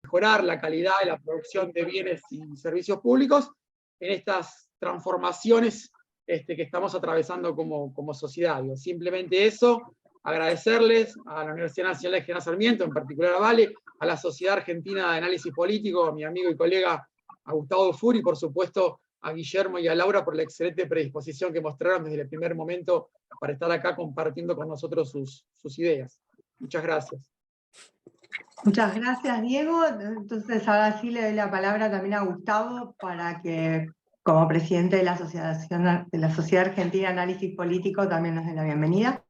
mejorar la calidad de la producción de bienes y servicios públicos en estas transformaciones que estamos atravesando como sociedad. Simplemente eso, agradecerles a la Universidad Nacional de General Sarmiento, en particular a Vale, a la Sociedad Argentina de Análisis Político, a mi amigo y colega a Gustavo Dufour, y por supuesto a Guillermo y a Laura por la excelente predisposición que mostraron desde el primer momento para estar acá compartiendo con nosotros sus ideas. Muchas gracias. Muchas gracias, Diego. Entonces, ahora sí le doy la palabra también a Gustavo para que, como presidente de la Sociedad Argentina de Análisis Político, también nos dé la bienvenida.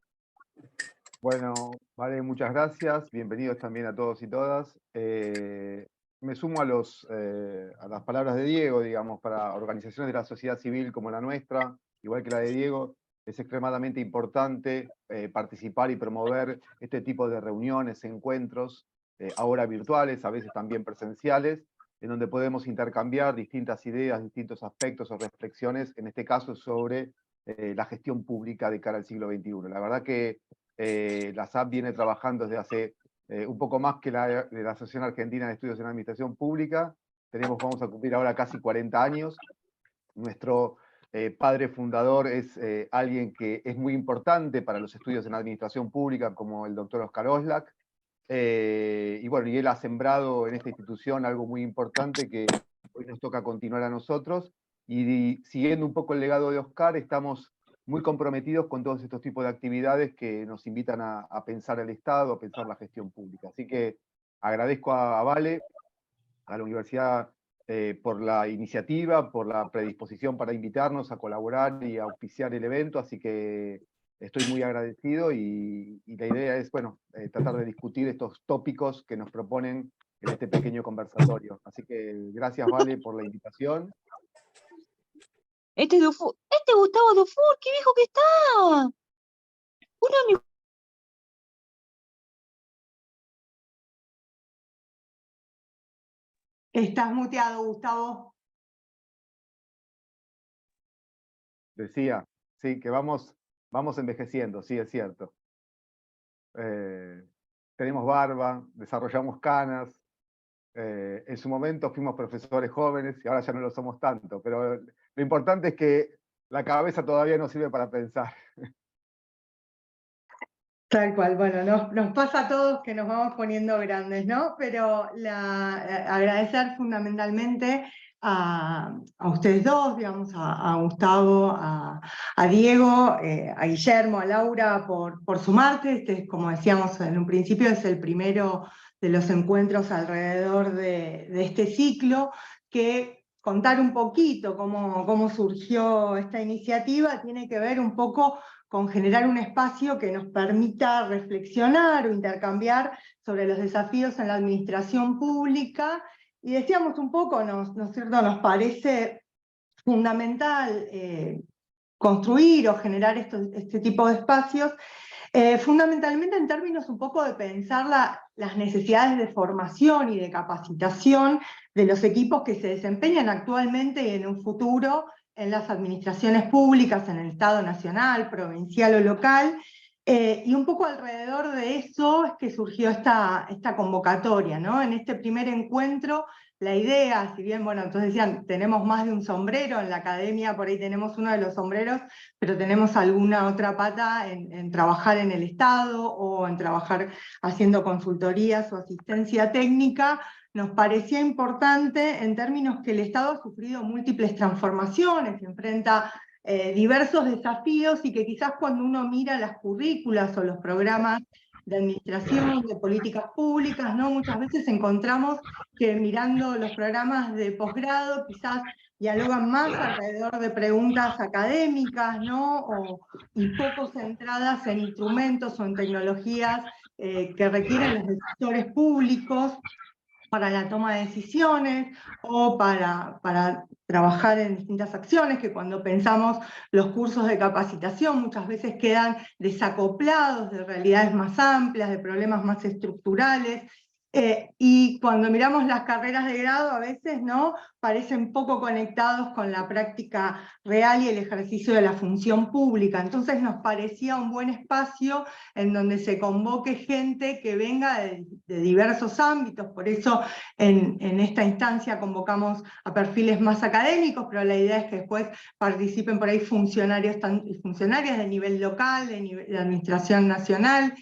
Bueno, vale, muchas gracias. Bienvenidos también a todos y todas. Me sumo a las palabras de Diego, digamos, para organizaciones de la sociedad civil como la nuestra, igual que la de Diego, es extremadamente importante participar y promover este tipo de reuniones, encuentros, ahora virtuales, a veces también presenciales, en donde podemos intercambiar distintas ideas, distintos aspectos o reflexiones, en este caso sobre la gestión pública de cara al siglo XXI. La verdad que la SAP viene trabajando desde hace un poco más que de la Asociación Argentina de Estudios en Administración Pública. Vamos a cumplir ahora casi 40 años. Nuestro padre fundador es alguien que es muy importante para los estudios en Administración Pública, como el doctor Oscar Oslak. Y bueno, y él ha sembrado en esta institución algo muy importante que hoy nos toca continuar a nosotros. Y siguiendo un poco el legado de Oscar, estamos muy comprometidos con todos estos tipos de actividades que nos invitan a pensar el Estado, a pensar la gestión pública. Así que agradezco a Vale, a la universidad, por la iniciativa, por la predisposición para invitarnos a colaborar y a auspiciar el evento, así que estoy muy agradecido y la idea es, bueno, tratar de discutir estos tópicos que nos proponen en este pequeño conversatorio. Así que gracias, Vale, por la invitación. Este Gustavo Dufour, qué viejo que está. Uno de mis... Estás muteado, Gustavo. Decía, sí, que vamos envejeciendo, sí, es cierto. Tenemos barba, desarrollamos canas. En su momento fuimos profesores jóvenes y ahora ya no lo somos tanto, pero lo importante es que la cabeza todavía nos sirve para pensar. Tal cual, bueno, nos pasa a todos que nos vamos poniendo grandes, ¿no? Pero agradecer fundamentalmente a ustedes dos, digamos, a Gustavo, a Diego, a Guillermo, a Laura, por sumarte. Como decíamos en un principio, es el primero de los encuentros alrededor de este ciclo, que contar un poquito cómo surgió esta iniciativa tiene que ver un poco con generar un espacio que nos permita reflexionar o intercambiar sobre los desafíos en la administración pública, y decíamos un poco, nos parece fundamental construir o generar este tipo de espacios, fundamentalmente en términos un poco de pensar las necesidades de formación y de capacitación de los equipos que se desempeñan actualmente y en un futuro en las administraciones públicas, en el Estado nacional, provincial o local, y un poco alrededor de eso es que surgió esta convocatoria, ¿no? En este primer encuentro, la idea, si bien, bueno, entonces decían, tenemos más de un sombrero, en la academia por ahí tenemos uno de los sombreros, pero tenemos alguna otra pata en trabajar en el Estado, o en trabajar haciendo consultorías o asistencia técnica. Nos parecía importante en términos que el Estado ha sufrido múltiples transformaciones, enfrenta diversos desafíos, y que quizás cuando uno mira las currículas o los programas de administración, de políticas públicas, ¿no? Muchas veces encontramos que mirando los programas de posgrado quizás dialogan más alrededor de preguntas académicas, ¿no? Y poco centradas en instrumentos o en tecnologías que requieren los decisores públicos para la toma de decisiones, o para trabajar en distintas acciones, que cuando pensamos los cursos de capacitación muchas veces quedan desacoplados de realidades más amplias, de problemas más estructurales, Y cuando miramos las carreras de grado, a veces ¿no? parecen poco conectados con la práctica real y el ejercicio de la función pública. Entonces nos parecía un buen espacio en donde se convoque gente que venga de diversos ámbitos. Por eso en esta instancia convocamos a perfiles más académicos, pero la idea es que después participen por ahí funcionarios y funcionarias de nivel local, de administración nacional,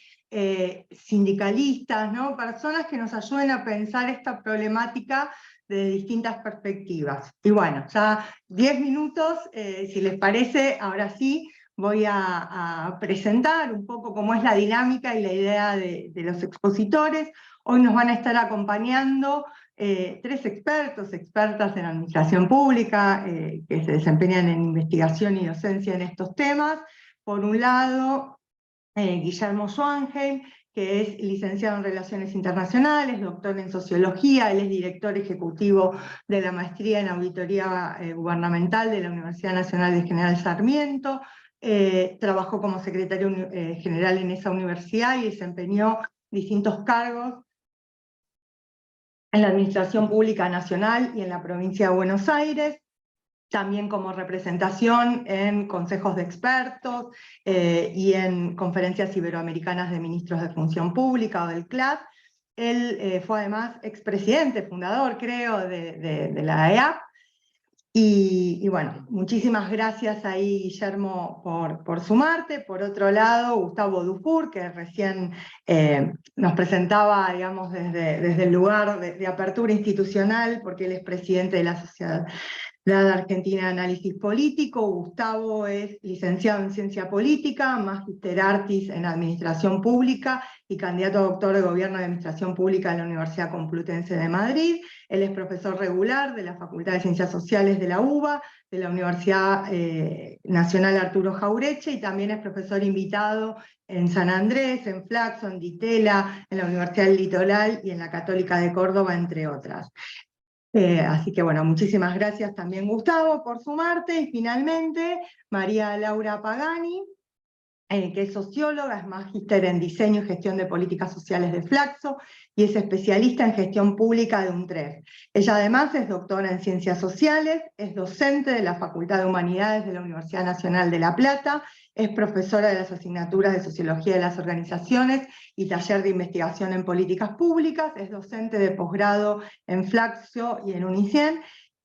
sindicalistas, ¿no? Personas que nos ayuden a pensar esta problemática de distintas perspectivas. Y bueno, ya 10 minutos, si les parece, ahora sí voy a presentar un poco cómo es la dinámica y la idea de los expositores. Hoy nos van a estar acompañando 3 expertas en administración pública, que se desempeñan en investigación y docencia en estos temas. Por un lado, Guillermo Schwanheim, que es licenciado en Relaciones Internacionales, doctor en Sociología, él es director ejecutivo de la Maestría en Auditoría Gubernamental de la Universidad Nacional de General Sarmiento, trabajó como secretario general en esa universidad y desempeñó distintos cargos en la Administración Pública Nacional y en la provincia de Buenos Aires, también como representación en consejos de expertos y en conferencias iberoamericanas de ministros de función pública o del CLAD. Él fue además expresidente, fundador, creo, de la EAP. Y bueno, muchísimas gracias ahí, Guillermo, por sumarte. Por otro lado, Gustavo Dufour, que recién nos presentaba, digamos, desde el lugar de apertura institucional, porque él es presidente de la Sociedad Argentina de Análisis Político. Gustavo es licenciado en Ciencia Política, Magister Artis en Administración Pública y candidato a doctor de Gobierno de Administración Pública de la Universidad Complutense de Madrid. Él es profesor regular de la Facultad de Ciencias Sociales de la UBA, de la Universidad Nacional Arturo Jauretche, y también es profesor invitado en San Andrés, en Flaxo, en Ditela, en la Universidad del Litoral y en la Católica de Córdoba, entre otras. Así que bueno, muchísimas gracias también, Gustavo, por sumarte. Y finalmente, María Laura Pagani, que es socióloga, es magíster en diseño y gestión de políticas sociales de Flaxo y es especialista en gestión pública de UNTREF. Ella además es doctora en ciencias sociales, es docente de la Facultad de Humanidades de la Universidad Nacional de La Plata, es profesora de las asignaturas de Sociología de las Organizaciones y taller de investigación en políticas públicas, es docente de posgrado en Flaxo y en UNICEN,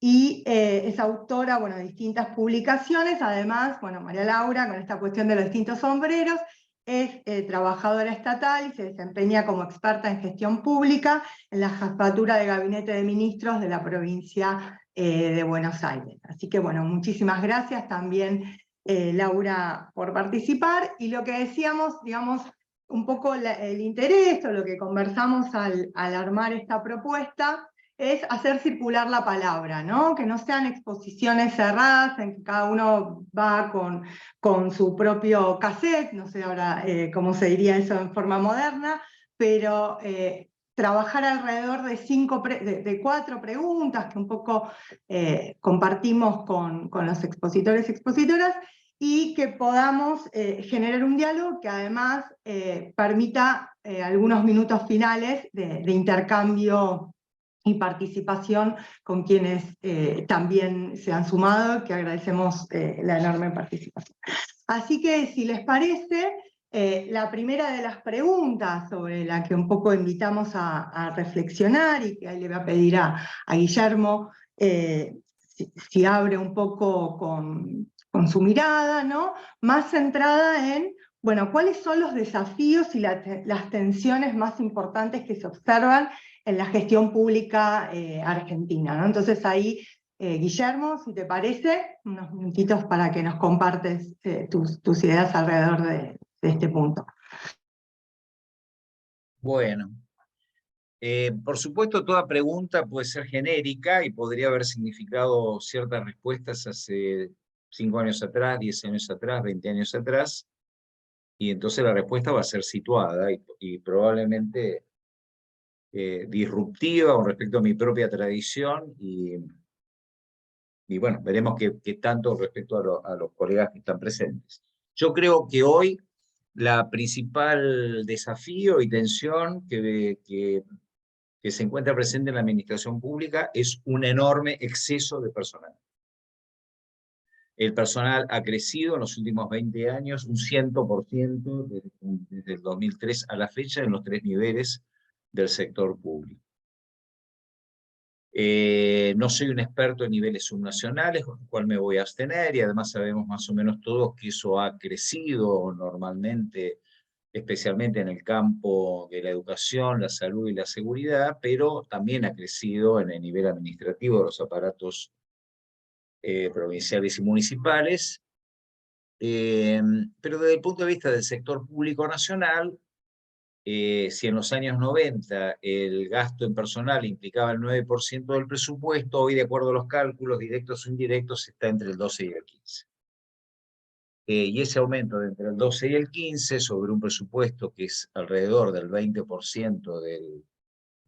y es autora, bueno, de distintas publicaciones. Además, bueno, María Laura, con esta cuestión de los distintos sombreros, es trabajadora estatal y se desempeña como experta en gestión pública en la jefatura de Gabinete de Ministros de la provincia de Buenos Aires. Así que, bueno, muchísimas gracias también, Laura, por participar. Y lo que decíamos, digamos, un poco el interés, o lo que conversamos al armar esta propuesta, es hacer circular la palabra, ¿no? Que no sean exposiciones cerradas en que cada uno va con su propio cassette, no sé ahora cómo se diría eso en forma moderna, pero trabajar alrededor de 4 preguntas que un poco compartimos con los expositores y expositoras, y que podamos generar un diálogo que además permita algunos minutos finales de intercambio y participación con quienes también se han sumado, que agradecemos la enorme participación. Así que, si les parece, la primera de las preguntas sobre la que un poco invitamos a reflexionar, y que ahí le voy a pedir a Guillermo si abre un poco con su mirada, ¿no? Más centrada en, bueno, ¿cuáles son los desafíos y las tensiones más importantes que se observan en la gestión pública argentina, ¿no? Entonces ahí, Guillermo, si te parece, unos minutitos para que nos compartes tus ideas alrededor de este punto. Bueno, por supuesto toda pregunta puede ser genérica y podría haber significado ciertas respuestas hace 5 años atrás, 10 años atrás, 20 años atrás, y entonces la respuesta va a ser situada y probablemente disruptiva con respecto a mi propia tradición, y bueno, veremos qué tanto respecto a los colegas que están presentes. Yo creo que hoy la principal desafío y tensión que que se encuentra presente en la administración pública es un enorme exceso de personal. El personal ha crecido en los últimos 20 años un 100% desde el 2003 a la fecha en los 3 niveles del sector público. No soy un experto en niveles subnacionales, con lo cual me voy a abstener, y además sabemos más o menos todos que eso ha crecido normalmente, especialmente en el campo de la educación, la salud y la seguridad, pero también ha crecido en el nivel administrativo de los aparatos provinciales y municipales. Pero desde el punto de vista del sector público nacional, si en los años 90 el gasto en personal implicaba el 9% del presupuesto, hoy, de acuerdo a los cálculos directos o indirectos, está entre el 12 y el 15%. Y ese aumento de entre el 12 y el 15 sobre un presupuesto que es alrededor del 20%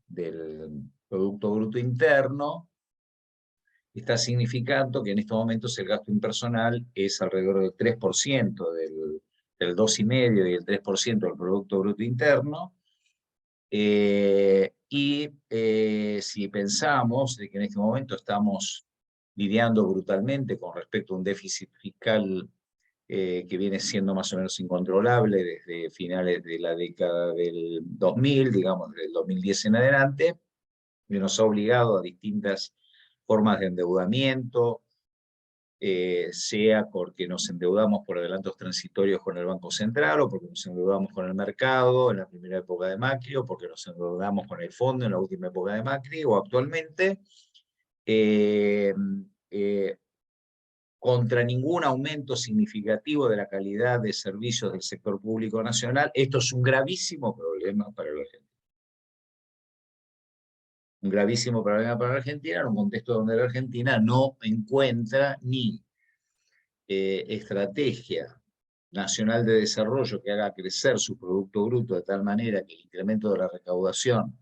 del Producto Bruto Interno, está significando que en estos momentos el gasto impersonal es alrededor del 3% del 2,5% y el 3% del Producto Bruto Interno. Si pensamos de que en este momento estamos lidiando brutalmente con respecto a un déficit fiscal que viene siendo más o menos incontrolable desde finales de la década del 2000, digamos, desde el 2010 en adelante, que nos ha obligado a distintas formas de endeudamiento, sea porque nos endeudamos por adelantos transitorios con el Banco Central, o porque nos endeudamos con el mercado en la primera época de Macri, o porque nos endeudamos con el fondo en la última época de Macri, o actualmente, contra ningún aumento significativo de la calidad de servicios del sector público nacional. Esto es un gravísimo problema para la Argentina. Un gravísimo problema para la Argentina, en un contexto donde la Argentina no encuentra ni estrategia nacional de desarrollo que haga crecer su Producto Bruto de tal manera que el incremento de la recaudación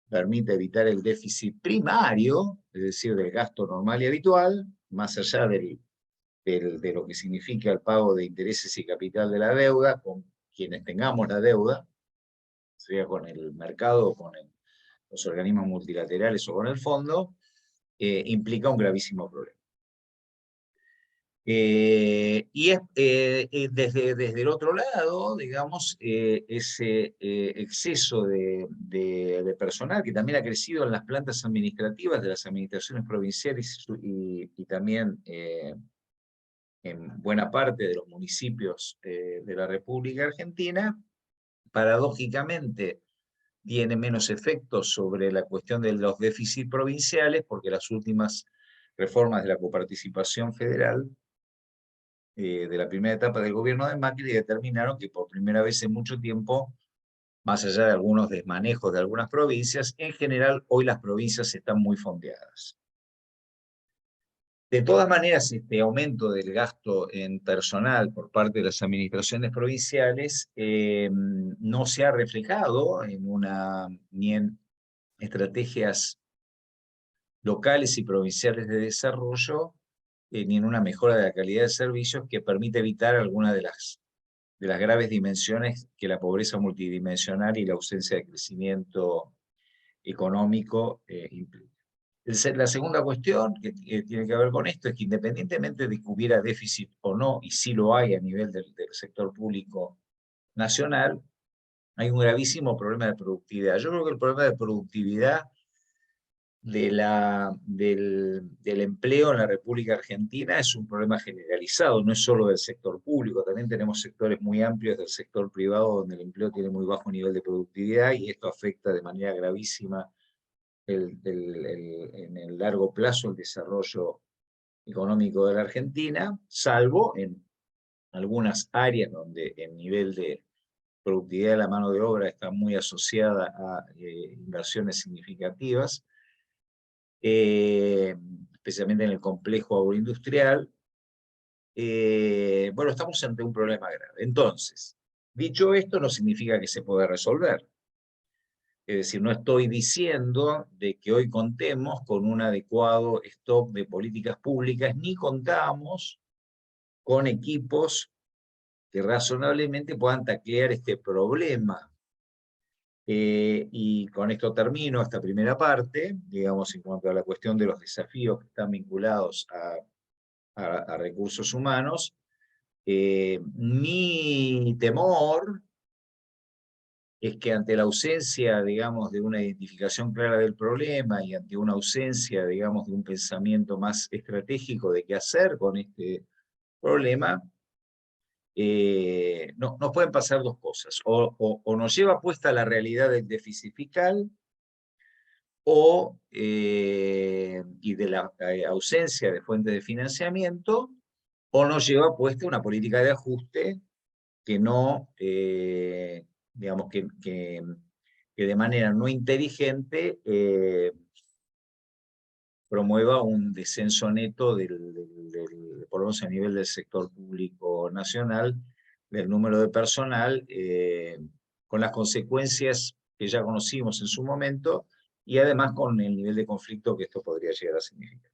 permita evitar el déficit primario, es decir, del gasto normal y habitual, más allá de lo que significa el pago de intereses y capital de la deuda, con quienes tengamos la deuda, sea con el mercado, con los organismos multilaterales o con el fondo, implica un gravísimo problema. Desde el otro lado, digamos, ese exceso de personal que también ha crecido en las plantas administrativas de las administraciones provinciales y también en buena parte de los municipios de la República Argentina, paradójicamente tiene menos efectos sobre la cuestión de los déficits provinciales, porque las últimas reformas de la coparticipación federal de la primera etapa del gobierno de Macri determinaron que por primera vez en mucho tiempo, más allá de algunos desmanejos de algunas provincias, en general hoy las provincias están muy fondeadas. De todas maneras, este aumento del gasto en personal por parte de las administraciones provinciales no se ha reflejado ni en estrategias locales y provinciales de desarrollo, ni en una mejora de la calidad de servicios que permite evitar algunas de las graves dimensiones que la pobreza multidimensional y la ausencia de crecimiento económico implica. La segunda cuestión que tiene que ver con esto es que independientemente de que hubiera déficit o no, y sí lo hay a nivel del sector público nacional, hay un gravísimo problema de productividad. Yo creo que el problema de productividad del empleo en la República Argentina es un problema generalizado, no es solo del sector público, también tenemos sectores muy amplios del sector privado donde el empleo tiene muy bajo nivel de productividad, y esto afecta de manera gravísima en el largo plazo el desarrollo económico de la Argentina, salvo en algunas áreas donde el nivel de productividad de la mano de obra está muy asociada a inversiones significativas, especialmente en el complejo agroindustrial. Bueno, estamos ante un problema grave. Entonces, dicho esto, no significa que se pueda resolver. Es decir, no estoy diciendo de que hoy contemos con un adecuado stock de políticas públicas, ni contamos con equipos que razonablemente puedan taclear este problema Y con esto termino esta primera parte, digamos, en cuanto a la cuestión de los desafíos que están vinculados a recursos humanos. Mi temor es que ante la ausencia, digamos, de una identificación clara del problema y ante una ausencia, digamos, de un pensamiento más estratégico de qué hacer con este problema, nos pueden pasar dos cosas. O nos lleva puesta la realidad del déficit fiscal, y de la ausencia de fuentes de financiamiento, o nos lleva puesta una política de ajuste que no, digamos, que de manera no inteligente promueva un descenso neto por lo menos a nivel del sector público nacional, del número de personal, con las consecuencias que ya conocimos en su momento, y además con el nivel de conflicto que esto podría llegar a significar.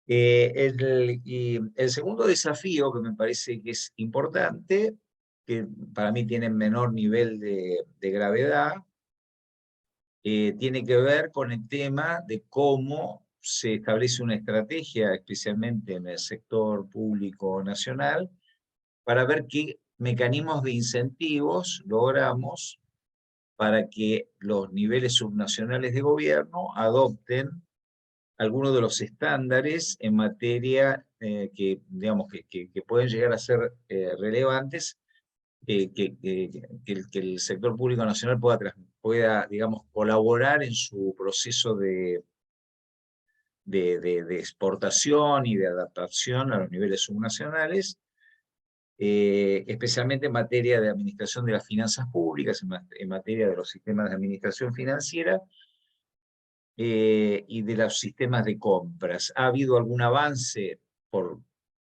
Y el segundo desafío que me parece que es importante, que para mí tiene menor nivel de gravedad, tiene que ver con el tema de cómo se establece una estrategia, especialmente en el sector público nacional, para ver qué mecanismos de incentivos logramos para que los niveles subnacionales de gobierno adopten algunos de los estándares en materia que, digamos, que pueden llegar a ser relevantes, que el sector público nacional pueda, digamos, colaborar en su proceso de exportación y de adaptación a los niveles subnacionales, especialmente en materia de administración de las finanzas públicas, en materia de los sistemas de administración financiera, y de los sistemas de compras. ¿Ha habido algún avance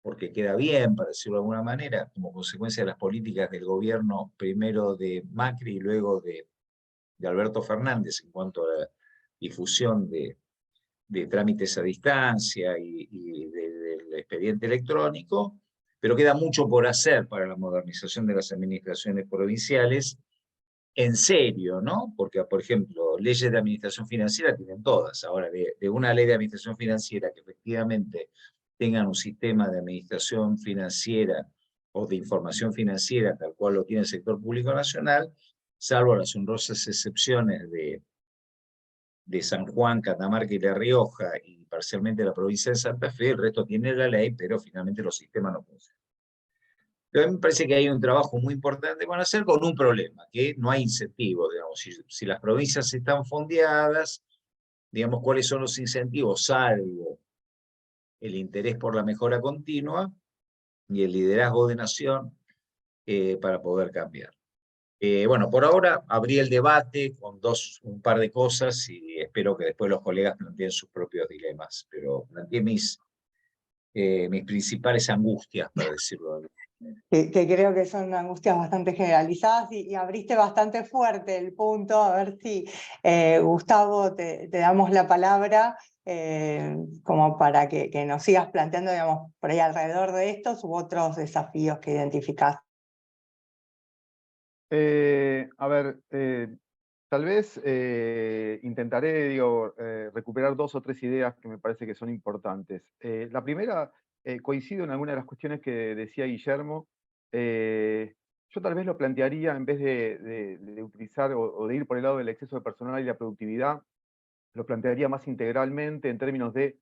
porque queda bien, para decirlo de alguna manera, como consecuencia de las políticas del gobierno, primero de Macri y luego de Alberto Fernández, en cuanto a la difusión de trámites a distancia y del expediente electrónico? Pero queda mucho por hacer para la modernización de las administraciones provinciales, en serio, ¿no? Porque, por ejemplo, leyes de administración financiera tienen todas. Ahora, de una ley de administración financiera que efectivamente tengan un sistema de administración financiera o de información financiera tal cual lo tiene el sector público nacional, salvo las honrosas excepciones de San Juan, Catamarca y La Rioja, y parcialmente la provincia de Santa Fe, el resto tiene la ley, pero finalmente los sistemas no funcionan. Pero a mí me parece que hay un trabajo muy importante con hacer con un problema, que no hay incentivos, digamos. Si las provincias están fondeadas, digamos, ¿cuáles son los incentivos? Salvo el interés por la mejora continua y el liderazgo de nación para poder cambiar. Bueno, por ahora abrí el debate con un par de cosas y espero que después los colegas planteen sus propios dilemas, pero planteé mis principales angustias, para decirlo de alguna manera. Que creo que son angustias bastante generalizadas y abriste bastante fuerte el punto. A ver si, Gustavo, te damos la palabra como para que nos sigas planteando, digamos, por ahí alrededor de estos u otros desafíos que identificás. A ver, tal vez intentaré, recuperar 2 o 3 ideas que me parece que son importantes. La primera, coincido en alguna de las cuestiones que decía Guillermo. Yo tal vez lo plantearía, en vez de utilizar o de ir por el lado del exceso de personal y la productividad, lo plantearía más integralmente en términos de,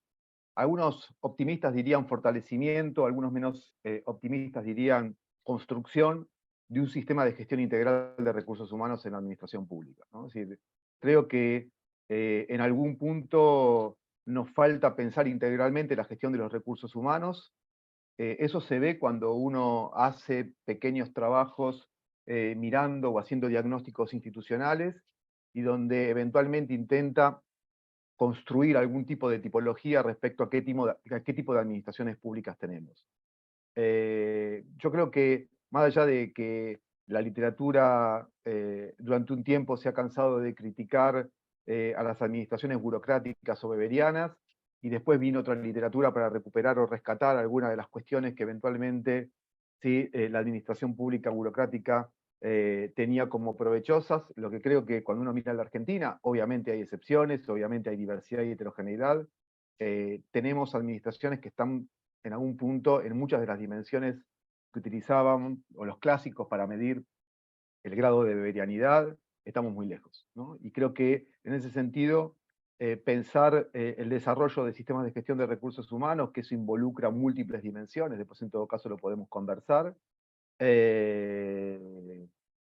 algunos optimistas dirían fortalecimiento, algunos menos optimistas dirían construcción de un sistema de gestión integral de recursos humanos en la administración pública, ¿no? Es decir, creo que en algún punto nos falta pensar integralmente la gestión de los recursos humanos. Eso se ve cuando uno hace pequeños trabajos mirando o haciendo diagnósticos institucionales y donde eventualmente intenta construir algún tipo de tipología respecto a qué tipo de administraciones públicas tenemos. Yo creo que, más allá de que la literatura durante un tiempo se ha cansado de criticar a las administraciones burocráticas o beberianas, y después vino otra literatura para recuperar o rescatar algunas de las cuestiones que eventualmente la administración pública burocrática tenía como provechosas. Lo que creo que cuando uno mira a la Argentina, obviamente hay excepciones, obviamente hay diversidad y heterogeneidad. Tenemos administraciones que están en algún punto en muchas de las dimensiones que utilizaban, o los clásicos para medir el grado de beberianidad, estamos muy lejos, ¿no? Y creo que en ese sentido, pensar el desarrollo de sistemas de gestión de recursos humanos, que eso involucra múltiples dimensiones, después en todo caso lo podemos conversar.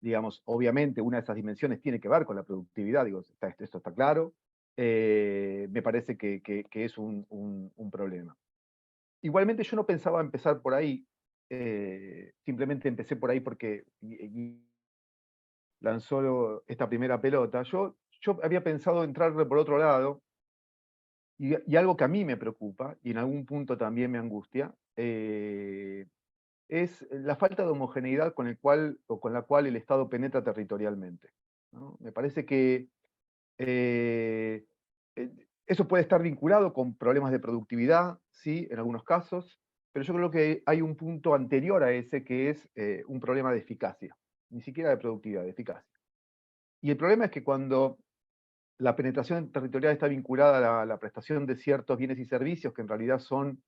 Digamos, obviamente una de esas dimensiones tiene que ver con la productividad, digo, esto está claro. Me parece que es un problema. Igualmente yo no pensaba empezar por ahí, simplemente empecé por ahí porque lanzó esta primera pelota. Yo había pensado entrarle por otro lado, y algo que a mí me preocupa, y en algún punto también me angustia, es la falta de homogeneidad con la cual el Estado penetra territorialmente, ¿no? Me parece que eso puede estar vinculado con problemas de productividad, sí, en algunos casos, pero yo creo que hay un punto anterior a ese que es un problema de eficacia, ni siquiera de productividad, de eficacia. Y el problema es que cuando la penetración territorial está vinculada a la prestación de ciertos bienes y servicios, que en realidad son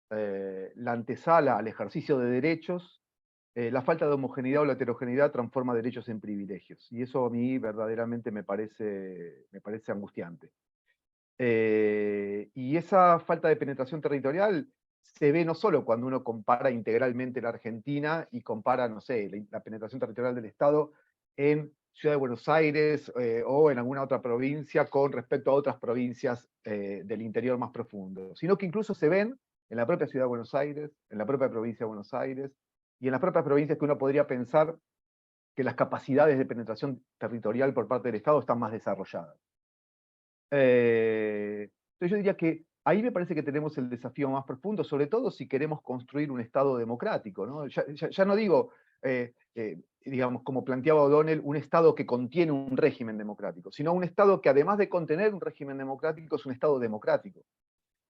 la antesala al ejercicio de derechos, la falta de homogeneidad o la heterogeneidad transforma derechos en privilegios. Y eso a mí verdaderamente me parece angustiante. Y esa falta de penetración territorial se ve no solo cuando uno compara integralmente la Argentina y compara, no sé, la penetración territorial del Estado en Ciudad de Buenos Aires o en alguna otra provincia con respecto a otras provincias del interior más profundo, sino que incluso se ven en la propia Ciudad de Buenos Aires, en la propia provincia de Buenos Aires, y en las propias provincias que uno podría pensar que las capacidades de penetración territorial por parte del Estado están más desarrolladas. Entonces yo diría que ahí me parece que tenemos el desafío más profundo, sobre todo si queremos construir un Estado democrático, ¿no? Ya no digo, digamos, como planteaba O'Donnell, un Estado que contiene un régimen democrático, sino un Estado que además de contener un régimen democrático, es un Estado democrático.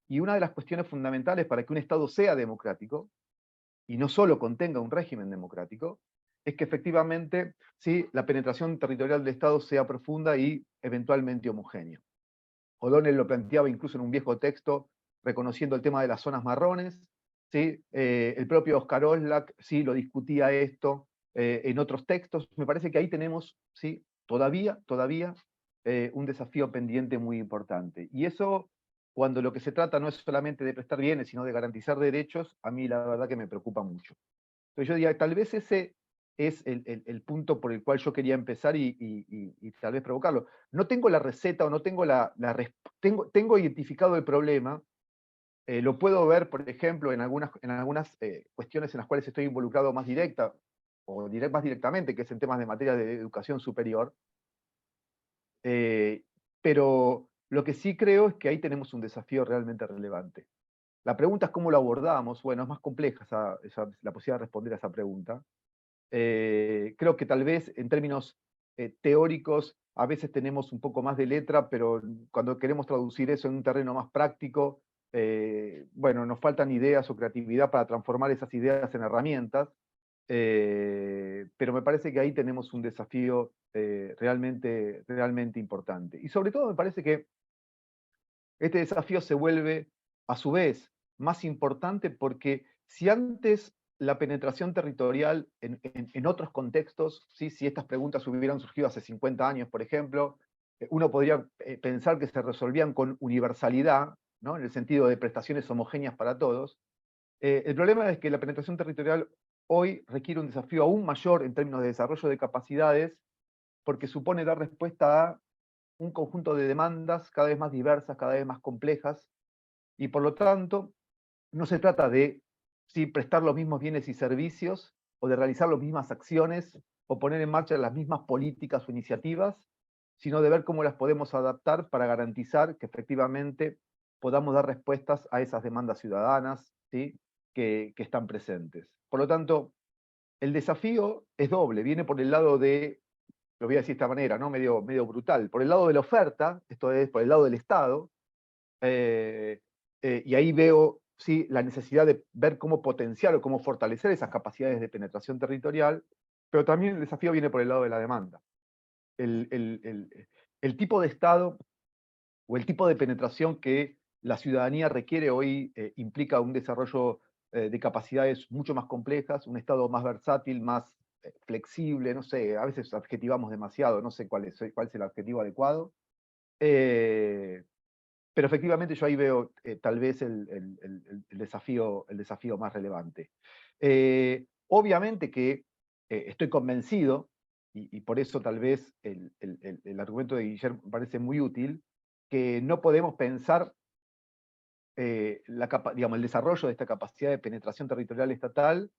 Y una de las cuestiones fundamentales para que un Estado sea democrático, y no solo contenga un régimen democrático, es que efectivamente ¿sí? La penetración territorial del Estado sea profunda y eventualmente homogénea. O'Donnell lo planteaba incluso en un viejo texto, reconociendo el tema de las zonas marrones. ¿Sí? El propio Oscar Oslak ¿sí? Lo discutía esto en otros textos. Me parece que ahí tenemos ¿sí? todavía un desafío pendiente muy importante. Y eso, cuando lo que se trata no es solamente de prestar bienes, sino de garantizar derechos, a mí la verdad que me preocupa mucho. Entonces yo diría, tal vez ese es el punto por el cual yo quería empezar y tal vez provocarlo. No tengo la receta o no tengo tengo identificado el problema, lo puedo ver, por ejemplo, en algunas cuestiones en las cuales estoy involucrado más directa, o más directamente, que es en temas de materia de educación superior, pero lo que sí creo es que ahí tenemos un desafío realmente relevante. La pregunta es cómo lo abordamos. Bueno, es más compleja la posibilidad de responder a esa pregunta. Creo que tal vez en términos teóricos a veces tenemos un poco más de letra, pero cuando queremos traducir eso en un terreno más práctico, bueno, nos faltan ideas o creatividad para transformar esas ideas en herramientas, pero me parece que ahí tenemos un desafío realmente importante. Y sobre todo me parece que este desafío se vuelve a su vez más importante porque si antes la penetración territorial en otros contextos, ¿sí? Si estas preguntas hubieran surgido hace 50 años, por ejemplo, uno podría pensar que se resolvían con universalidad, ¿no? En el sentido de prestaciones homogéneas para todos. El problema es que la penetración territorial hoy requiere un desafío aún mayor en términos de desarrollo de capacidades, porque supone dar respuesta a un conjunto de demandas cada vez más diversas, cada vez más complejas, y por lo tanto, no se trata de ¿sí? Prestar los mismos bienes y servicios, o de realizar las mismas acciones, o poner en marcha las mismas políticas o iniciativas, sino de ver cómo las podemos adaptar para garantizar que efectivamente podamos dar respuestas a esas demandas ciudadanas ¿sí? que están presentes. Por lo tanto, el desafío es doble, viene por el lado de, lo voy a decir de esta manera, ¿no? medio brutal, por el lado de la oferta, esto es, por el lado del Estado, y ahí veo ¿sí? la necesidad de ver cómo potenciar o cómo fortalecer esas capacidades de penetración territorial, pero también el desafío viene por el lado de la demanda. El tipo de Estado o el tipo de penetración que la ciudadanía requiere hoy implica un desarrollo de capacidades mucho más complejas, un Estado más versátil, más flexible, no sé, a veces adjetivamos demasiado, no sé cuál es el adjetivo adecuado. Pero efectivamente yo ahí veo tal vez el desafío más relevante. Obviamente que estoy convencido, y por eso tal vez el argumento de Guillermo me parece muy útil, que no podemos pensar digamos, el desarrollo de esta capacidad de penetración territorial estatal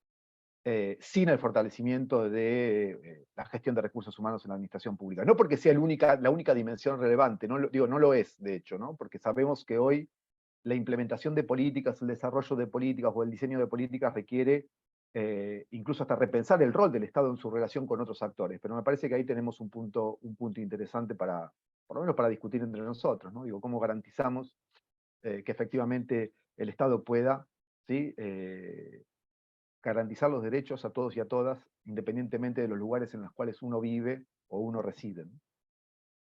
sin el fortalecimiento de la gestión de recursos humanos en la administración pública. No porque sea la única dimensión relevante, no lo es, de hecho, ¿no? Porque sabemos que hoy la implementación de políticas, el desarrollo de políticas o el diseño de políticas requiere incluso hasta repensar el rol del Estado en su relación con otros actores. Pero me parece que ahí tenemos un punto interesante para, por lo menos para discutir entre nosotros, ¿no? Digo, ¿cómo garantizamos que efectivamente el Estado pueda, ¿sí? Garantizar los derechos a todos y a todas, independientemente de los lugares en los cuales uno vive o uno reside, ¿no?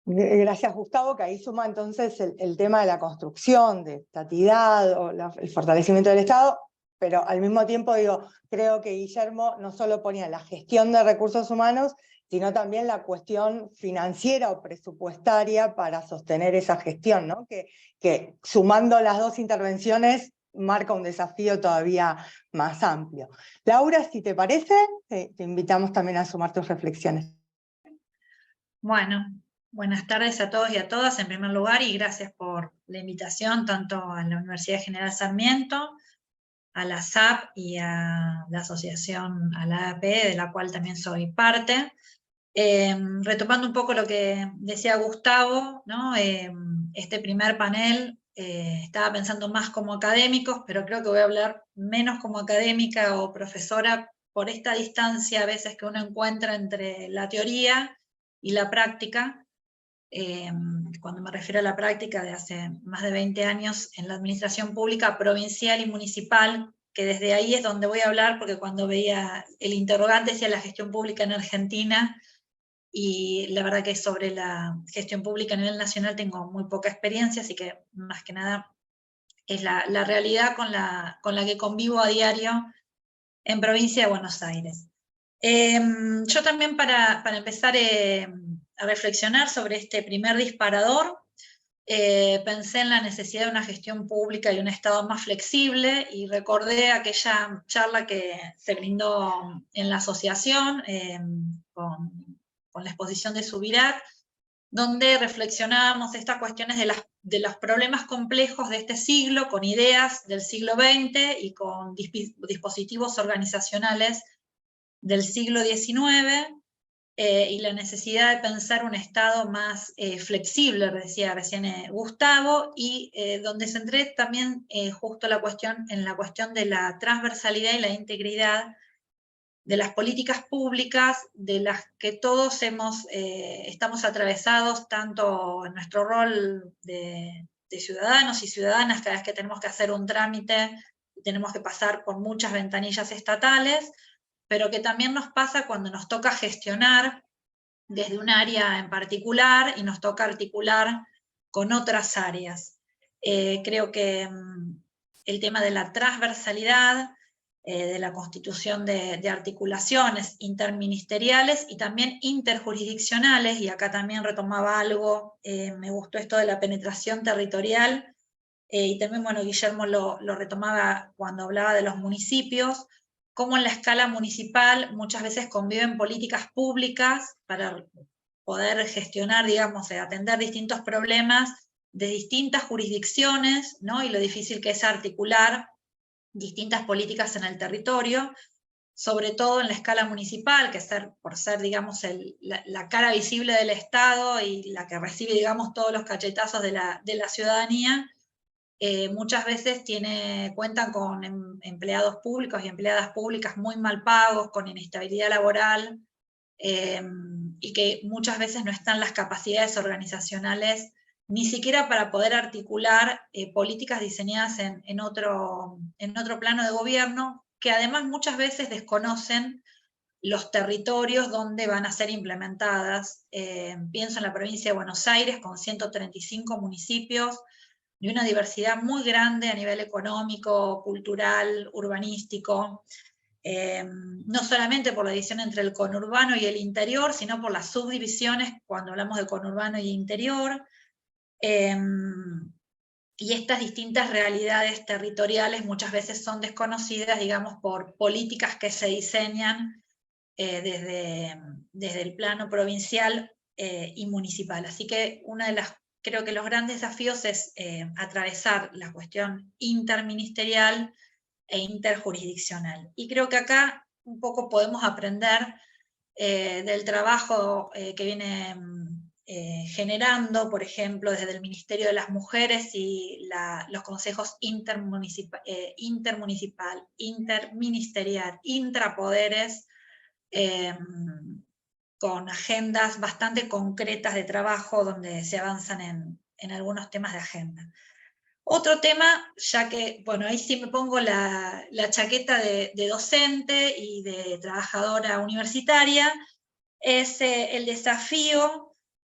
Gracias, Gustavo, que ahí suma entonces el tema de la construcción, de estatidad o el fortalecimiento del Estado, pero al mismo tiempo digo, creo que Guillermo no solo ponía la gestión de recursos humanos, sino también la cuestión financiera o presupuestaria para sostener esa gestión, ¿no? Que sumando las dos intervenciones marca un desafío todavía más amplio. Laura, si te parece, te invitamos también a sumar tus reflexiones. Bueno, buenas tardes a todos y a todas en primer lugar, y gracias por la invitación tanto a la Universidad General Sarmiento, a la SAP y a la asociación, a la AAP, de la cual también soy parte. Retomando un poco lo que decía Gustavo, ¿no? Este primer panel estaba pensando más como académicos, pero creo que voy a hablar menos como académica o profesora por esta distancia a veces que uno encuentra entre la teoría y la práctica. Cuando me refiero a la práctica de hace más de 20 años en la administración pública provincial y municipal, que desde ahí es donde voy a hablar, porque cuando veía el interrogante decía la gestión pública en Argentina, y la verdad que sobre la gestión pública a nivel nacional tengo muy poca experiencia, así que más que nada es la realidad con la que convivo a diario en provincia de Buenos Aires. Yo también para empezar a reflexionar sobre este primer disparador, pensé en la necesidad de una gestión pública y un Estado más flexible, y recordé aquella charla que se brindó en la asociación con la exposición de Subirach, donde reflexionábamos estas cuestiones de los problemas complejos de este siglo, con ideas del siglo XX y con dispositivos organizacionales del siglo XIX, y la necesidad de pensar un Estado más flexible, decía recién Gustavo, y donde centré también justo en la cuestión de la transversalidad y la integridad de las políticas públicas, de las que todos estamos atravesados, tanto en nuestro rol de ciudadanos y ciudadanas, cada vez que tenemos que hacer un trámite, tenemos que pasar por muchas ventanillas estatales, pero que también nos pasa cuando nos toca gestionar desde un área en particular y nos toca articular con otras áreas. Creo que el tema de la transversalidad, de la constitución de articulaciones interministeriales y también interjurisdiccionales, y acá también retomaba algo, me gustó esto de la penetración territorial, y también, bueno, Guillermo lo retomaba cuando hablaba de los municipios, cómo en la escala municipal muchas veces conviven políticas públicas para poder gestionar, digamos, atender distintos problemas de distintas jurisdicciones, ¿no? Y lo difícil que es articular distintas políticas en el territorio, sobre todo en la escala municipal, que por ser, digamos, la cara visible del Estado y la que recibe, digamos, todos los cachetazos de la ciudadanía, muchas veces cuentan con empleados públicos y empleadas públicas muy mal pagos, con inestabilidad laboral, y que muchas veces no están las capacidades organizacionales ni siquiera para poder articular políticas diseñadas en otro plano de gobierno, que además muchas veces desconocen los territorios donde van a ser implementadas. Pienso en la provincia de Buenos Aires, con 135 municipios, de una diversidad muy grande a nivel económico, cultural, urbanístico, no solamente por la división entre el conurbano y el interior, sino por las subdivisiones cuando hablamos de conurbano y interior, y estas distintas realidades territoriales muchas veces son desconocidas, digamos, por políticas que se diseñan desde el plano provincial y municipal. Así que creo que los grandes desafíos es atravesar la cuestión interministerial e interjurisdiccional. Y creo que acá un poco podemos aprender del trabajo que viene generando, por ejemplo, desde el Ministerio de las Mujeres y los consejos intermunicipal, interministerial, intrapoderes, con agendas bastante concretas de trabajo donde se avanzan en algunos temas de agenda. Otro tema, ya que, bueno, ahí sí me pongo la chaqueta de docente y de trabajadora universitaria, es el desafío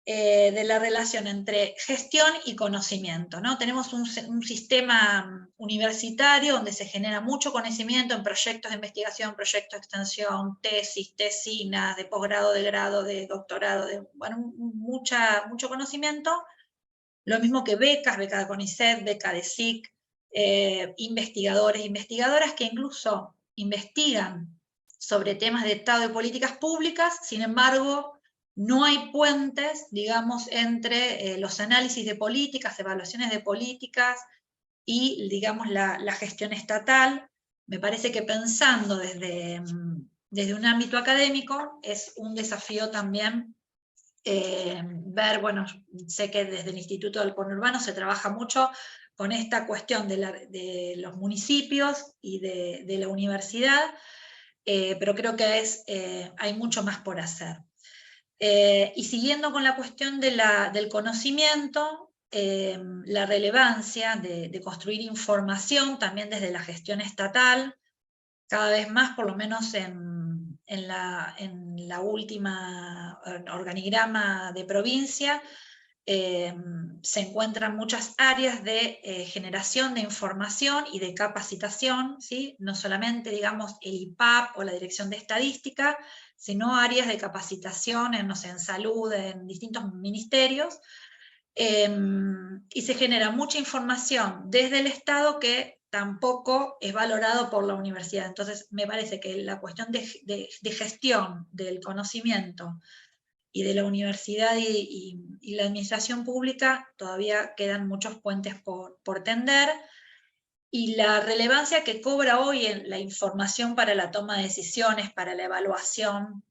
de la relación entre gestión y conocimiento, ¿no? Tenemos un sistema universitario donde se genera mucho conocimiento en proyectos de investigación, proyectos de extensión, tesis, tesinas, de posgrado, de grado, de doctorado, bueno, mucho conocimiento. Lo mismo que becas, beca de CONICET, beca de SIC, investigadores, investigadoras que incluso investigan sobre temas de Estado y políticas públicas, sin embargo, no hay puentes, digamos, entre los análisis de políticas, evaluaciones de políticas y, digamos, la gestión estatal. Me parece que pensando desde un ámbito académico es un desafío también ver, bueno, sé que desde el Instituto del Conurbano se trabaja mucho con esta cuestión de los municipios y de la universidad, pero creo que hay mucho más por hacer. Y siguiendo con la cuestión del conocimiento, la relevancia de construir información también desde la gestión estatal, cada vez más, por lo menos en la última organigrama de provincia, se encuentran muchas áreas de generación de información y de capacitación, ¿sí? No solamente, digamos, el IPAP o la Dirección de Estadística, sino áreas de capacitación no sé, en salud, en distintos ministerios, y se genera mucha información desde el Estado que tampoco es valorado por la universidad. Entonces me parece que la cuestión de gestión del conocimiento y de la universidad y la administración pública todavía quedan muchos puentes por tender, y la relevancia que cobra hoy en la información para la toma de decisiones, para la evaluación,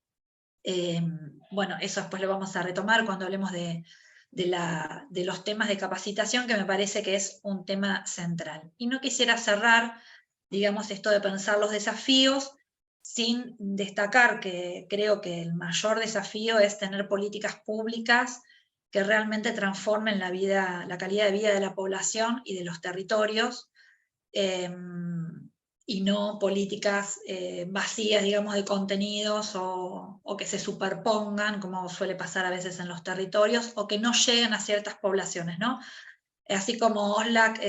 bueno, eso después lo vamos a retomar cuando hablemos de los temas de capacitación, que me parece que es un tema central. Y no quisiera cerrar, digamos, esto de pensar los desafíos sin destacar que creo que el mayor desafío es tener políticas públicas que realmente transformen la calidad de vida de la población y de los territorios, y no políticas vacías, digamos, de contenidos o que se superpongan, como suele pasar a veces en los territorios, o que no lleguen a ciertas poblaciones, ¿no? Así como OSLAC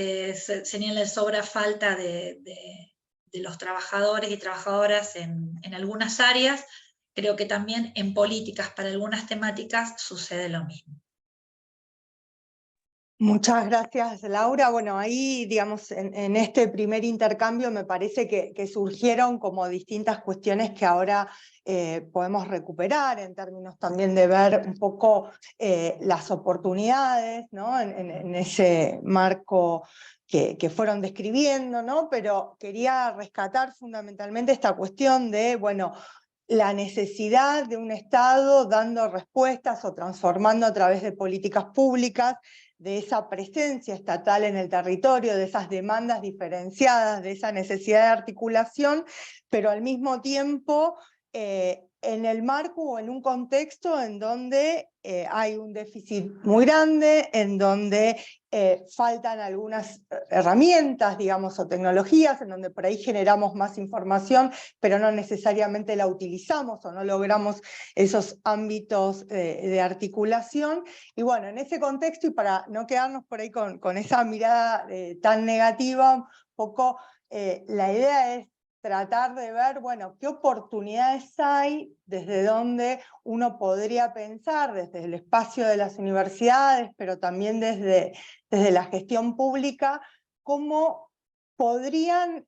señala el sobra falta de los trabajadores y trabajadoras en algunas áreas, creo que también en políticas para algunas temáticas sucede lo mismo. Muchas gracias, Laura. Bueno, ahí, digamos, en este primer intercambio me parece que surgieron como distintas cuestiones que ahora podemos recuperar en términos también de ver un poco las oportunidades, ¿no? En ese marco que fueron describiendo, ¿no? Pero quería rescatar fundamentalmente esta cuestión de, bueno, la necesidad de un Estado dando respuestas o transformando a través de políticas públicas, de esa presencia estatal en el territorio, de esas demandas diferenciadas, de esa necesidad de articulación, pero al mismo tiempo en el marco o en un contexto en donde hay un déficit muy grande, en donde faltan algunas herramientas, digamos, o tecnologías, en donde por ahí generamos más información, pero no necesariamente la utilizamos o no logramos esos ámbitos de articulación. Y bueno, en ese contexto, y para no quedarnos por ahí con esa mirada tan negativa, un poco la idea es tratar de ver, bueno, qué oportunidades hay, desde donde uno podría pensar, desde el espacio de las universidades, pero también desde la gestión pública, cómo podrían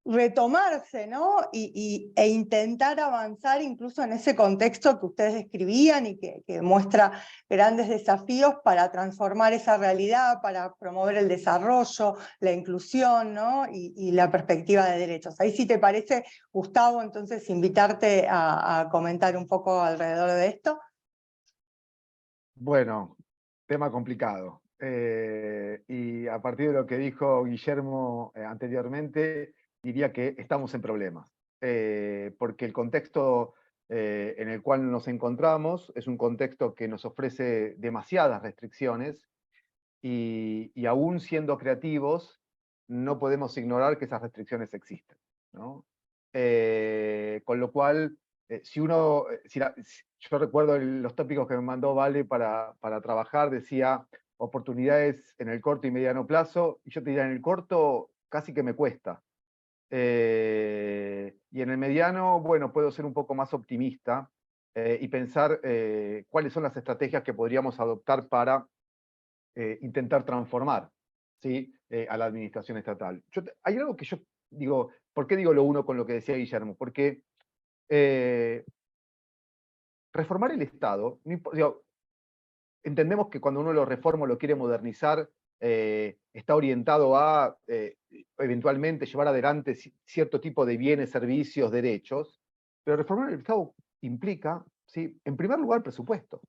retomarse, ¿no? E intentar avanzar incluso en ese contexto que ustedes describían y que muestra grandes desafíos para transformar esa realidad, para promover el desarrollo, la inclusión, ¿no? Y la perspectiva de derechos. Ahí, si te parece, Gustavo, entonces invitarte a comentar un poco alrededor de esto. Bueno, tema complicado. Y a partir de lo que dijo Guillermo anteriormente, diría que estamos en problemas. Porque el contexto en el cual nos encontramos es un contexto que nos ofrece demasiadas restricciones y aún siendo creativos, no podemos ignorar que esas restricciones existen, ¿no? Con lo cual, yo recuerdo los tópicos que me mandó Vale para trabajar, decía oportunidades en el corto y mediano plazo, y yo te diría, en el corto casi que me cuesta. Y en el mediano, bueno, puedo ser un poco más optimista y pensar cuáles son las estrategias que podríamos adoptar para intentar transformar, ¿sí? A la administración estatal. Hay algo que yo digo, ¿por qué digo lo uno con lo que decía Guillermo? Porque reformar el Estado, entendemos que cuando uno lo reforma o lo quiere modernizar, está orientado a eventualmente llevar adelante cierto tipo de bienes, servicios, derechos, pero reformar el Estado implica, ¿sí? En primer lugar, presupuesto.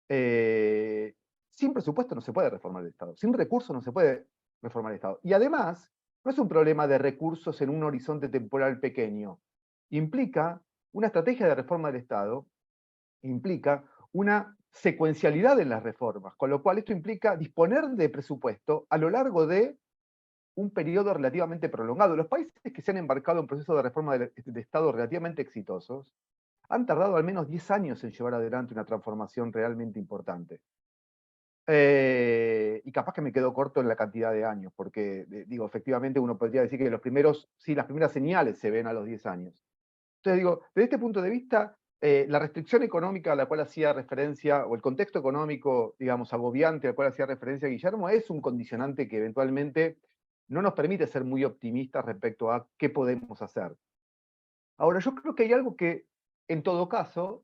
Sin presupuesto no se puede reformar el Estado, sin recursos no se puede reformar el Estado. Y además, no es un problema de recursos en un horizonte temporal pequeño. Implica una estrategia de reforma del Estado, implica una secuencialidad en las reformas, con lo cual esto implica disponer de presupuesto a lo largo de un periodo relativamente prolongado. Los países que se han embarcado en procesos de reforma de Estado relativamente exitosos han tardado al menos 10 años en llevar adelante una transformación realmente importante. Y capaz que me quedo corto en la cantidad de años, porque digo, efectivamente uno podría decir que las primeras señales se ven a los 10 años. Entonces digo, desde este punto de vista, la restricción económica a la cual hacía referencia, o el contexto económico, digamos, agobiante al cual hacía referencia Guillermo, es un condicionante que eventualmente no nos permite ser muy optimistas respecto a qué podemos hacer. Ahora, yo creo que hay algo que, en todo caso,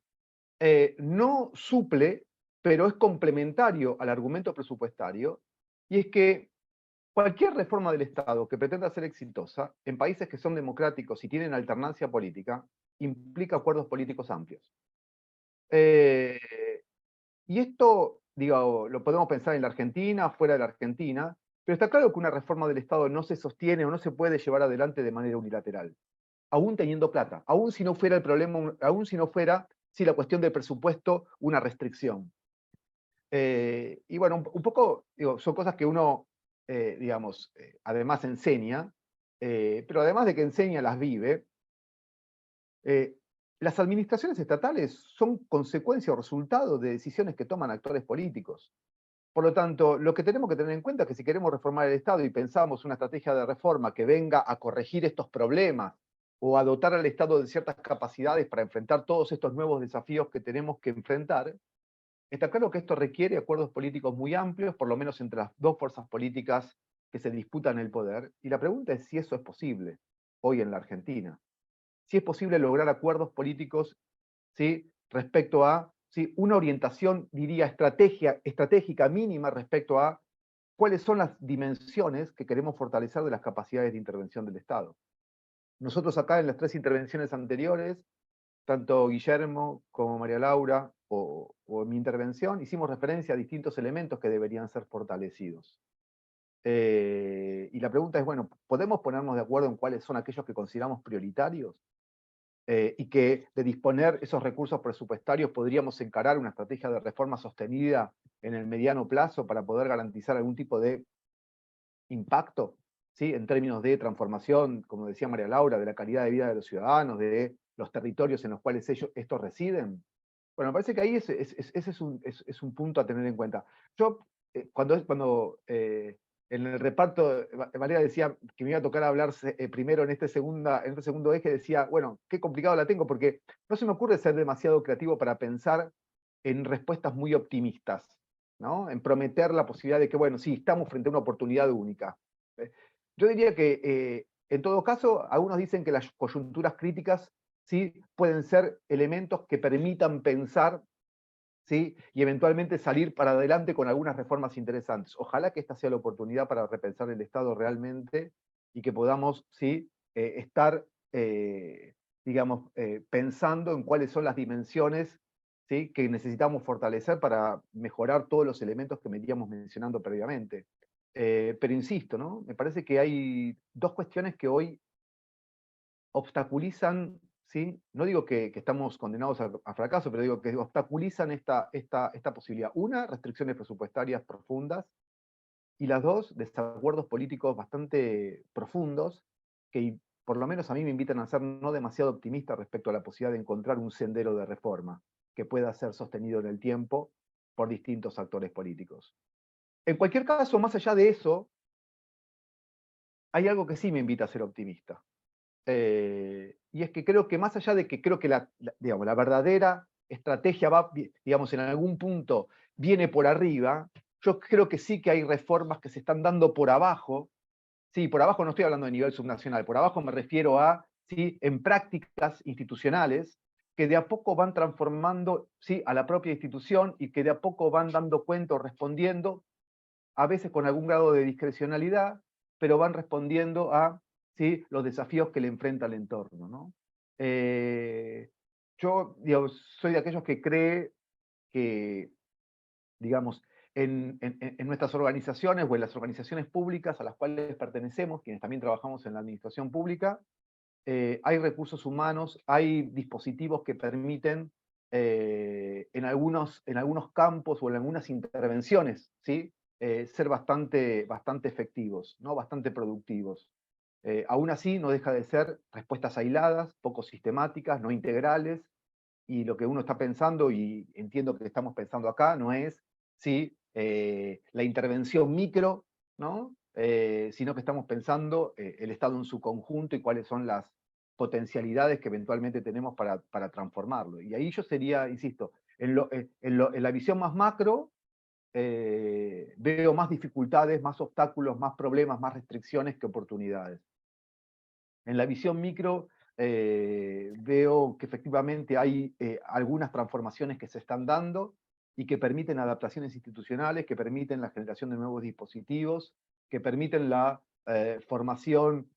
no suple, pero es complementario al argumento presupuestario, y es que cualquier reforma del Estado que pretenda ser exitosa, en países que son democráticos y tienen alternancia política, implica acuerdos políticos amplios. Y esto, digo, lo podemos pensar en la Argentina, fuera de la Argentina, pero está claro que una reforma del Estado no se sostiene o no se puede llevar adelante de manera unilateral, aún teniendo plata, aún si no fuera el problema, aún si no fuera la cuestión del presupuesto una restricción. Y bueno, un poco, digo, son cosas que uno, digamos, además enseña, pero además de que enseña, las vive. Las administraciones estatales son consecuencia o resultado de decisiones que toman actores políticos. Por lo tanto, lo que tenemos que tener en cuenta es que si queremos reformar el Estado y pensamos una estrategia de reforma que venga a corregir estos problemas o a dotar al Estado de ciertas capacidades para enfrentar todos estos nuevos desafíos que tenemos que enfrentar, está claro que esto requiere acuerdos políticos muy amplios, por lo menos entre las dos fuerzas políticas que se disputan el poder. Y la pregunta es si eso es posible hoy en la Argentina. Si es posible lograr acuerdos políticos, ¿sí?, respecto a, ¿sí?, una orientación, diría, estratégica mínima respecto a cuáles son las dimensiones que queremos fortalecer de las capacidades de intervención del Estado. Nosotros acá en las 3 intervenciones anteriores, tanto Guillermo como María Laura, o en mi intervención, hicimos referencia a distintos elementos que deberían ser fortalecidos. Y la pregunta es, bueno, ¿podemos ponernos de acuerdo en cuáles son aquellos que consideramos prioritarios? y que de disponer esos recursos presupuestarios podríamos encarar una estrategia de reforma sostenida en el mediano plazo para poder garantizar algún tipo de impacto, ¿sí? En términos de transformación, como decía María Laura, de la calidad de vida de los ciudadanos, de los territorios en los cuales estos residen. Bueno, me parece que ahí ese es un punto a tener en cuenta. Yo, cuando en el reparto, Valeria decía que me iba a tocar hablar primero en este segundo eje, decía, bueno, qué complicado la tengo, porque no se me ocurre ser demasiado creativo para pensar en respuestas muy optimistas, ¿no? En prometer la posibilidad de que, bueno, sí, estamos frente a una oportunidad única. Yo diría que, en todo caso, algunos dicen que las coyunturas críticas sí pueden ser elementos que permitan pensar, ¿sí? Y eventualmente salir para adelante con algunas reformas interesantes. Ojalá que esta sea la oportunidad para repensar el Estado realmente y que podamos, ¿sí? Estar, digamos, pensando en cuáles son las dimensiones, ¿sí? Que necesitamos fortalecer para mejorar todos los elementos que veníamos mencionando previamente. Pero insisto, ¿no? Me parece que hay dos cuestiones que hoy obstaculizan, ¿sí? No digo que estamos condenados a fracaso, pero digo que obstaculizan esta posibilidad. Una, restricciones presupuestarias profundas, y las dos, desacuerdos políticos bastante profundos, que por lo menos a mí me invitan a ser no demasiado optimista respecto a la posibilidad de encontrar un sendero de reforma que pueda ser sostenido en el tiempo por distintos actores políticos. En cualquier caso, más allá de eso, hay algo que sí me invita a ser optimista. Y es que creo que más allá de que creo que digamos, la verdadera estrategia va, digamos, en algún punto viene por arriba, yo creo que sí que hay reformas que se están dando por abajo. Sí, por abajo no estoy hablando de nivel subnacional, por abajo me refiero a, ¿sí? En prácticas institucionales que de a poco van transformando, ¿sí? A la propia institución y que de a poco van dando cuenta o respondiendo, a veces con algún grado de discrecionalidad, pero van respondiendo a, ¿sí? Los desafíos que le enfrenta el entorno, ¿no? Yo, digamos, soy de aquellos que cree que, digamos, en nuestras organizaciones o en las organizaciones públicas a las cuales pertenecemos, quienes también trabajamos en la administración pública, hay recursos humanos, hay dispositivos que permiten en algunos campos o en algunas intervenciones, ¿sí? Ser bastante efectivos, ¿no? Bastante productivos. Aún así, no deja de ser respuestas aisladas, poco sistemáticas, no integrales, y lo que uno está pensando, y entiendo que estamos pensando acá, no es ¿sí? La intervención micro, ¿no? Sino que estamos pensando el Estado en su conjunto y cuáles son las potencialidades que eventualmente tenemos para transformarlo. Y ahí yo sería, insisto, en la visión más macro, veo más dificultades, más obstáculos, más problemas, más restricciones que oportunidades. En la visión micro, veo que efectivamente hay algunas transformaciones que se están dando y que permiten adaptaciones institucionales, que permiten la generación de nuevos dispositivos, que permiten la formación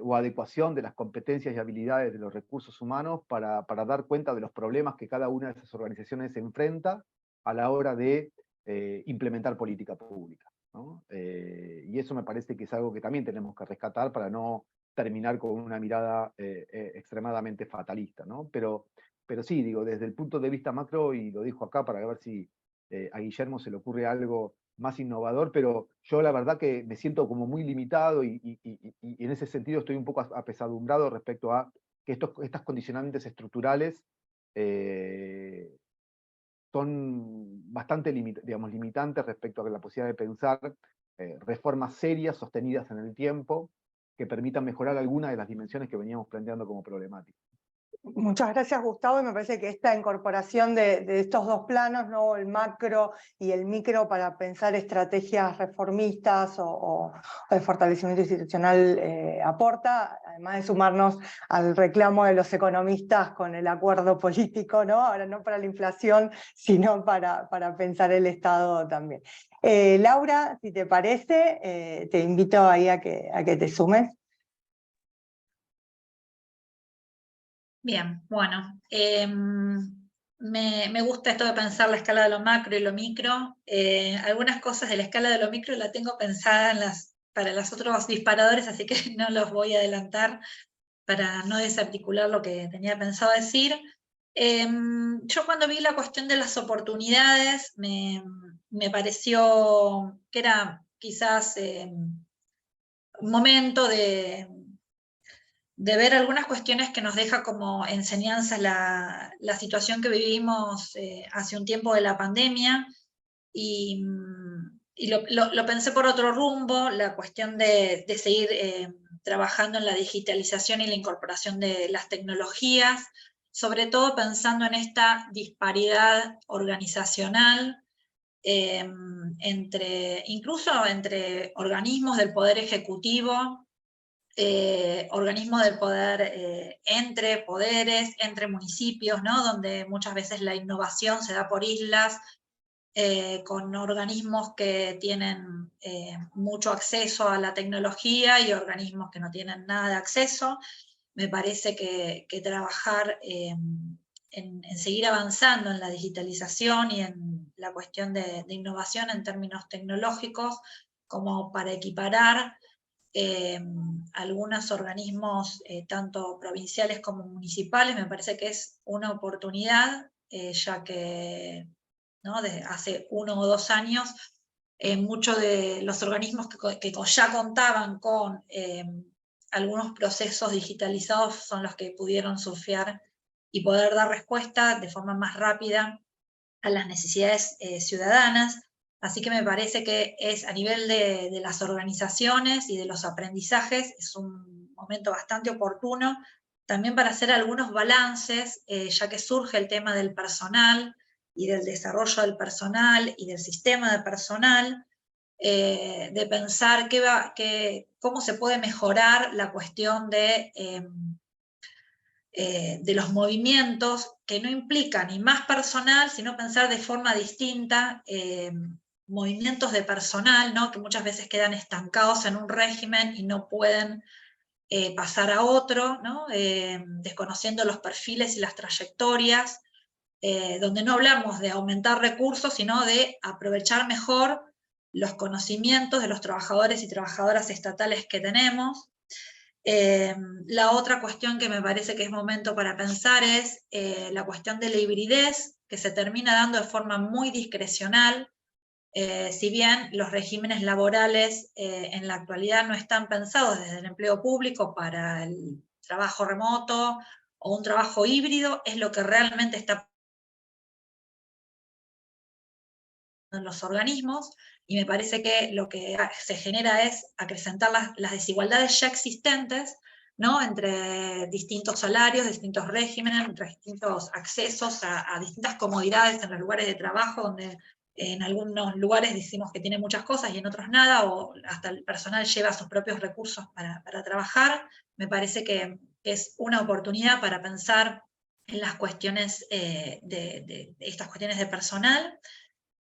o adecuación de las competencias y habilidades de los recursos humanos para dar cuenta de los problemas que cada una de esas organizaciones se enfrenta a la hora de implementar política pública, ¿no? Y eso me parece que es algo que también tenemos que rescatar para no terminar con una mirada extremadamente fatalista, ¿no? Pero sí, digo, desde el punto de vista macro, y lo dijo acá para ver si a Guillermo se le ocurre algo más innovador, pero yo la verdad que me siento como muy limitado y en ese sentido estoy un poco apesadumbrado respecto a que estas condicionantes estructurales son bastante limitantes respecto a la posibilidad de pensar reformas serias, sostenidas en el tiempo, que permitan mejorar algunas de las dimensiones que veníamos planteando como problemáticas. Muchas gracias, Gustavo, y me parece que esta incorporación de estos dos planos, ¿no? El macro y el micro, para pensar estrategias reformistas o de fortalecimiento institucional aporta, además de sumarnos al reclamo de los economistas con el acuerdo político, ¿no? Ahora no para la inflación, sino para pensar el Estado también. Laura, si te parece, te invito ahí a que te sumes. Bien, bueno, me gusta esto de pensar la escala de lo macro y lo micro. Algunas cosas de la escala de lo micro la tengo pensada para los otros disparadores, así que no los voy a adelantar. para no desarticular lo que tenía pensado decir. Yo cuando vi la cuestión de las oportunidades, me pareció que era quizás un momento de ver algunas cuestiones que nos deja como enseñanza la situación que vivimos hace un tiempo de la pandemia, y lo pensé por otro rumbo, la cuestión de seguir trabajando en la digitalización y la incorporación de las tecnologías, sobre todo pensando en esta disparidad organizacional incluso entre organismos del Poder Ejecutivo, organismos del poder entre poderes, entre municipios, ¿no? Donde muchas veces la innovación se da por islas, con organismos que tienen mucho acceso a la tecnología y organismos que no tienen nada de acceso. Me parece que trabajar en seguir avanzando en la digitalización y en la cuestión de innovación en términos tecnológicos, como para equiparar algunos organismos, tanto provinciales como municipales, me parece que es una oportunidad, ya que, ¿no?, desde hace 1 o 2 años, muchos de los organismos que ya contaban con algunos procesos digitalizados son los que pudieron surfear y poder dar respuesta de forma más rápida a las necesidades ciudadanas. Así que me parece que es a nivel de las organizaciones y de los aprendizajes, es un momento bastante oportuno también para hacer algunos balances, ya que surge el tema del personal y del desarrollo del personal y del sistema de personal, de pensar cómo se puede mejorar la cuestión de los movimientos, que no implica ni más personal, sino pensar de forma distinta movimientos de personal, ¿no?, que muchas veces quedan estancados en un régimen y no pueden pasar a otro, ¿no?, desconociendo los perfiles y las trayectorias, donde no hablamos de aumentar recursos, sino de aprovechar mejor los conocimientos de los trabajadores y trabajadoras estatales que tenemos. La otra cuestión que me parece que es momento para pensar es la cuestión de la hibridez, que se termina dando de forma muy discrecional. Si bien los regímenes laborales en la actualidad no están pensados desde el empleo público para el trabajo remoto o un trabajo híbrido, es lo que realmente está en los organismos, y me parece que lo que se genera es acrecentar las desigualdades ya existentes, ¿no?, entre distintos salarios, distintos regímenes, entre distintos accesos a distintas comodidades en los lugares de trabajo, donde en algunos lugares decimos que tiene muchas cosas y en otros nada, o hasta el personal lleva sus propios recursos para trabajar. Me parece que es una oportunidad para pensar en las cuestiones de estas cuestiones de personal.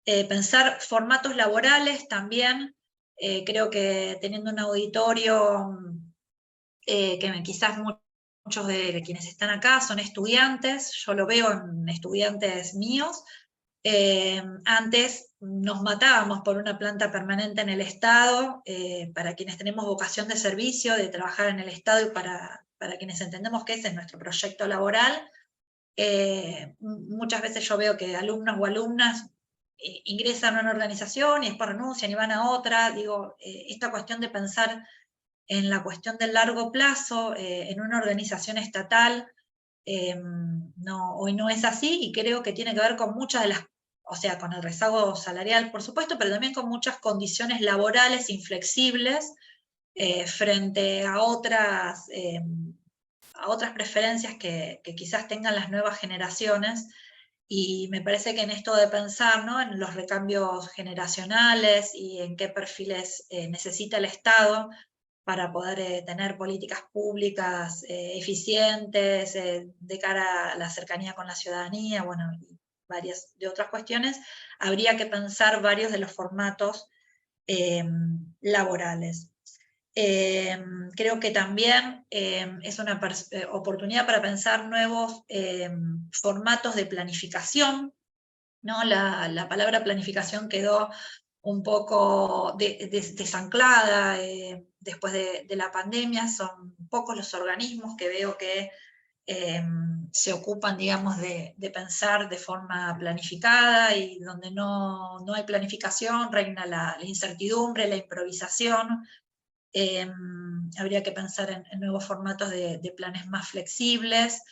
Pensar formatos laborales también, creo que teniendo un auditorio que quizás muchos de quienes están acá son estudiantes, yo lo veo en estudiantes míos. Antes nos matábamos por una planta permanente en el Estado, para quienes tenemos vocación de servicio, de trabajar en el Estado, y para quienes entendemos que ese es nuestro proyecto laboral. Muchas veces yo veo que alumnos o alumnas ingresan a una organización y después renuncian y van a otra. Digo, esta cuestión de pensar en la cuestión del largo plazo en una organización estatal, hoy no es así, y creo que tiene que ver con muchas de las, o sea, con el rezago salarial, por supuesto, pero también con muchas condiciones laborales inflexibles frente a otras preferencias que quizás tengan las nuevas generaciones. Y me parece que en esto de pensar, ¿no?, en los recambios generacionales y en qué perfiles necesita el Estado para poder tener políticas públicas eficientes de cara a la cercanía con la ciudadanía, bueno, y varias de otras cuestiones, habría que pensar varios de los formatos laborales. Creo que también es una oportunidad para pensar nuevos formatos de planificación, ¿no? La palabra planificación quedó un poco desanclada después de la pandemia. Son pocos los organismos que veo que se ocupan, digamos, de pensar de forma planificada, y donde no hay planificación reina la incertidumbre, la improvisación. Habría que pensar en nuevos formatos de planes más flexibles,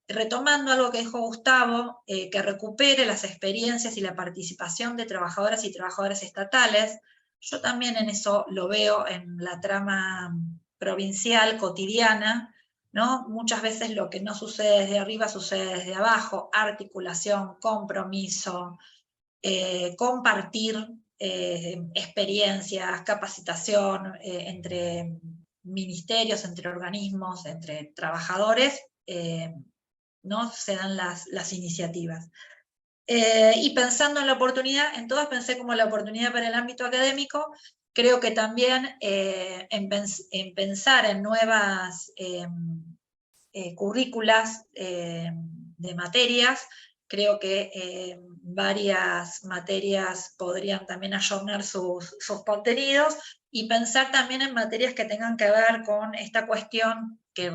retomando algo que dijo Gustavo, que recupere las experiencias y la participación de trabajadoras y trabajadores estatales. Yo también en eso lo veo en la trama provincial, cotidiana, ¿no? Muchas veces lo que no sucede desde arriba sucede desde abajo: articulación, compromiso, compartir experiencias, capacitación entre ministerios, entre organismos, entre trabajadores, ¿no? Se dan las iniciativas. Y pensando en la oportunidad, en todas pensé como la oportunidad para el ámbito académico. Creo que también en pensar en nuevas currículas de materias. Creo que varias materias podrían también ayornar sus contenidos, y pensar también en materias que tengan que ver con esta cuestión que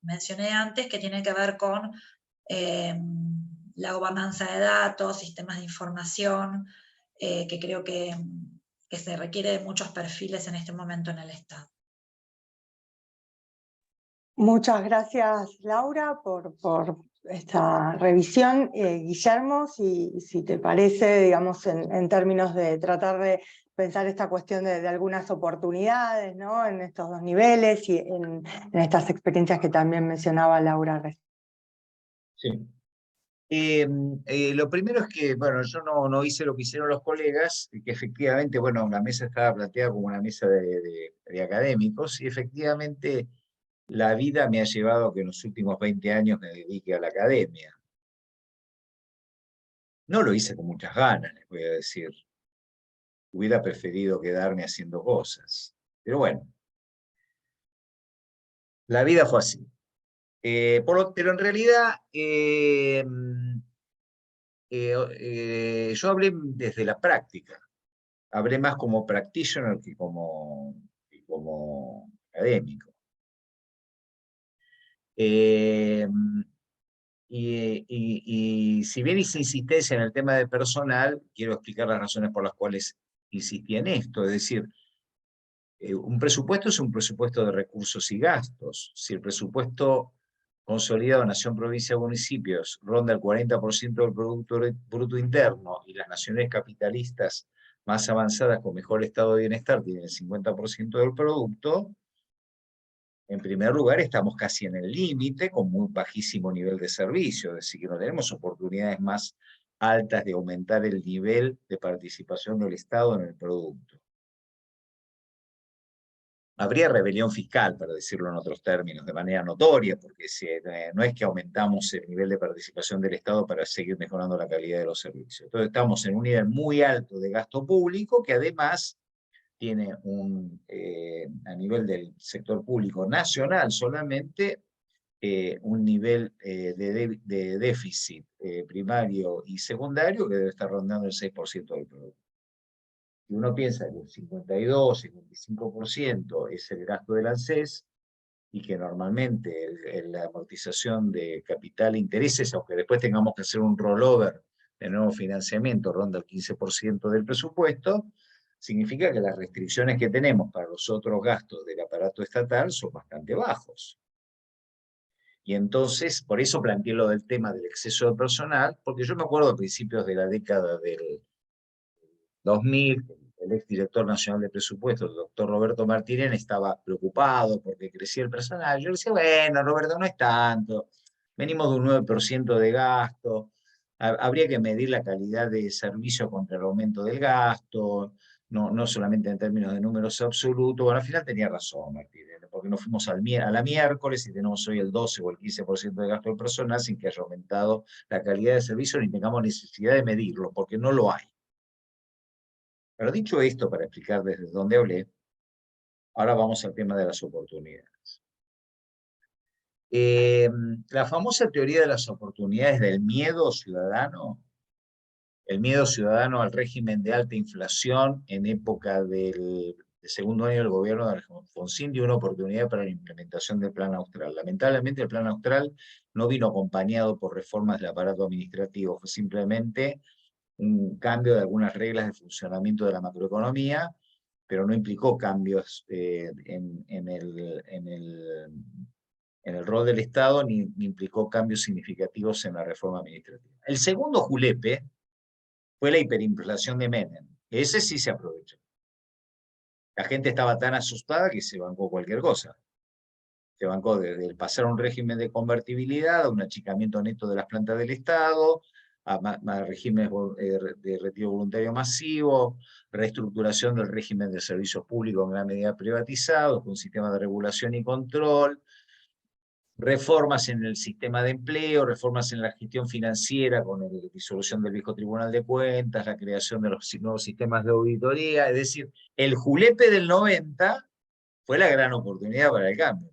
mencioné antes, que tiene que ver con la gobernanza de datos, sistemas de información, que creo que se requiere de muchos perfiles en este momento en el Estado. Muchas gracias, Laura, por esta revisión. Guillermo, si te parece, digamos, en términos de tratar de pensar esta cuestión de algunas oportunidades, ¿no? En estos dos niveles y en estas experiencias que también mencionaba Laura. Sí. Lo primero es que, bueno, yo no hice lo que hicieron los colegas, y que efectivamente, bueno, la mesa estaba planteada como una mesa de académicos, y efectivamente la vida me ha llevado a que en los últimos 20 años me dedique a la academia. No lo hice con muchas ganas, les voy a decir. Hubiera preferido quedarme haciendo cosas. Pero bueno, la vida fue así. Pero en realidad, yo hablé desde la práctica. Hablé más como practitioner que como académico. Y si bien hice insistencia en el tema de personal, quiero explicar las razones por las cuales insistí en esto. Es decir, un presupuesto es un presupuesto de recursos y gastos. Si el presupuesto consolidado nación, provincia, municipios ronda el 40% del Producto Bruto Interno, y las naciones capitalistas más avanzadas con mejor estado de bienestar tienen el 50% del producto, en primer lugar estamos casi en el límite, con muy bajísimo nivel de servicio, es decir, que no tenemos oportunidades más altas de aumentar el nivel de participación del Estado en el producto. Habría rebelión fiscal, para decirlo en otros términos, de manera notoria, porque no es que aumentamos el nivel de participación del Estado para seguir mejorando la calidad de los servicios. Entonces estamos en un nivel muy alto de gasto público, que además tiene a nivel del sector público nacional solamente, un nivel de déficit primario y secundario que debe estar rondando el 6% del producto. Si uno piensa que el 52, 55% es el gasto del ANSES, y que normalmente la amortización de capital e intereses, aunque después tengamos que hacer un rollover de nuevo financiamiento, ronda el 15% del presupuesto, significa que las restricciones que tenemos para los otros gastos del aparato estatal son bastante bajos. Y entonces, por eso planteé lo del tema del exceso de personal, porque yo me acuerdo a principios de la década del 2000, el exdirector nacional de presupuestos, el doctor Roberto Martínez, estaba preocupado porque crecía el personal. Yo le decía, bueno, Roberto, no es tanto, venimos de un 9% de gasto, habría que medir la calidad de servicio contra el aumento del gasto, no solamente en términos de números absolutos. Bueno, al final tenía razón Martínez, porque nos fuimos a la miércoles y tenemos hoy el 12 o el 15% de gasto del personal sin que haya aumentado la calidad de servicio ni tengamos necesidad de medirlo, porque no lo hay. Pero dicho esto, para explicar desde dónde hablé, ahora vamos al tema de las oportunidades. La famosa teoría de las oportunidades del miedo ciudadano el miedo ciudadano al régimen de alta inflación en época del segundo año del gobierno de Alfonsín dio una oportunidad para la implementación del Plan Austral. Lamentablemente el Plan Austral no vino acompañado por reformas del aparato administrativo, fue simplemente un cambio de algunas reglas de funcionamiento de la macroeconomía, pero no implicó cambios en el rol del Estado, ni implicó cambios significativos en la reforma administrativa. El segundo julepe fue la hiperinflación de Menem. Ese sí se aprovechó. La gente estaba tan asustada que se bancó cualquier cosa. Se bancó desde el pasar a un régimen de convertibilidad, a un achicamiento neto de las plantas del Estado, a regímenes de retiro voluntario masivo, reestructuración del régimen de servicios públicos en gran medida privatizados, con sistemas de regulación y control, reformas en el sistema de empleo, reformas en la gestión financiera con la disolución del viejo Tribunal de Cuentas, la creación de los nuevos sistemas de auditoría, es decir, el julepe del 90 fue la gran oportunidad para el cambio.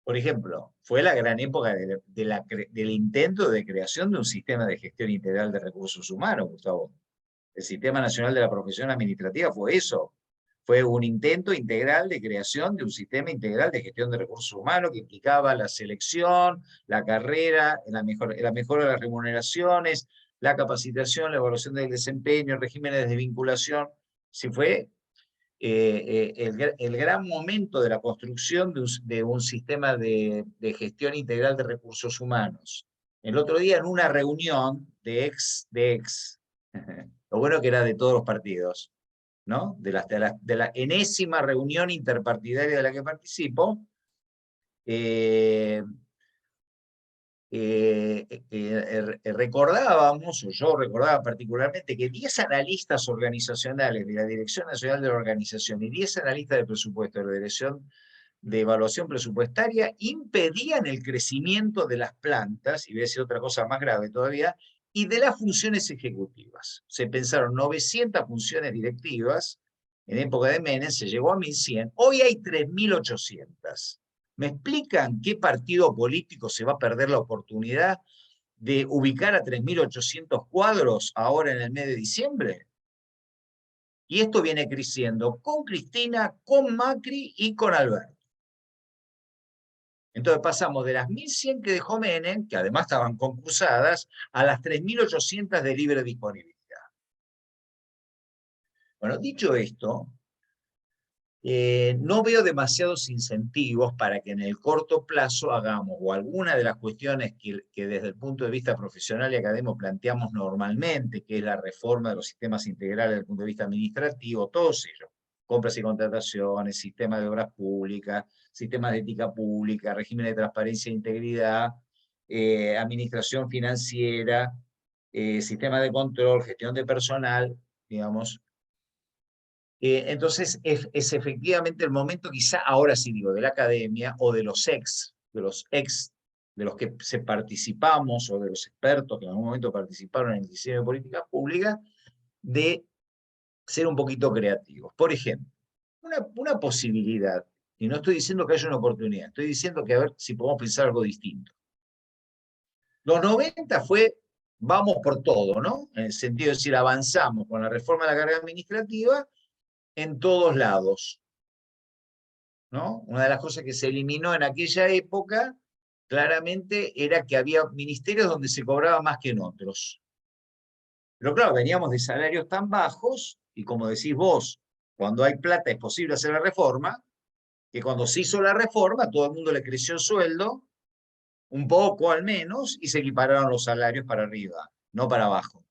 Por ejemplo, fue la gran época del intento de creación de un sistema de gestión integral de recursos humanos, Gustavo. El Sistema Nacional de la Profesión Administrativa fue eso. Fue un intento integral de creación de un sistema integral de gestión de recursos humanos que implicaba la selección, la carrera, la mejora de las remuneraciones, la capacitación, la evaluación del desempeño, regímenes de vinculación. Sí, fue el gran momento de la construcción de un sistema de gestión integral de recursos humanos. El otro día en una reunión de ex, lo bueno que era de todos los partidos, ¿no? De la enésima reunión interpartidaria de la que participo, recordábamos, o yo recordaba particularmente, que 10 analistas organizacionales de la Dirección Nacional de la Organización y 10 analistas de presupuesto de la Dirección de Evaluación Presupuestaria impedían el crecimiento de las plantas, y voy a decir otra cosa más grave todavía, y de las funciones ejecutivas. Se pensaron 900 funciones directivas, en época de Menem se llegó a 1100, hoy hay 3800. ¿Me explican qué partido político se va a perder la oportunidad de ubicar a 3800 cuadros ahora en el mes de diciembre? Y esto viene creciendo con Cristina, con Macri y con Alberto. Entonces pasamos de las 1100 que dejó Menem, que además estaban concursadas, a las 3800 de libre disponibilidad. Bueno, dicho esto, no veo demasiados incentivos para que en el corto plazo hagamos o alguna de las cuestiones que desde el punto de vista profesional y académico planteamos normalmente, que es la reforma de los sistemas integrales desde el punto de vista administrativo, todos ellos, compras y contrataciones, sistemas de obras públicas, sistemas de ética pública, régimen de transparencia e integridad, administración financiera, sistema de control, gestión de personal, digamos. Entonces es efectivamente el momento, quizá ahora sí digo, de la academia o de los de los que participamos o de los expertos que en algún momento participaron en el diseño de políticas públicas, de ser un poquito creativos. Por ejemplo, una posibilidad, y no estoy diciendo que haya una oportunidad, estoy diciendo que a ver si podemos pensar algo distinto. Los 90 fue, vamos por todo, ¿no? En el sentido de decir, avanzamos con la reforma de la carga administrativa en todos lados, ¿no? Una de las cosas que se eliminó en aquella época, claramente, era que había ministerios donde se cobraba más que en otros. Pero claro, veníamos de salarios tan bajos, y como decís vos, cuando hay plata es posible hacer la reforma, que cuando se hizo la reforma, a todo el mundo le creció el sueldo, un poco al menos, y se equipararon los salarios para arriba, no para abajo.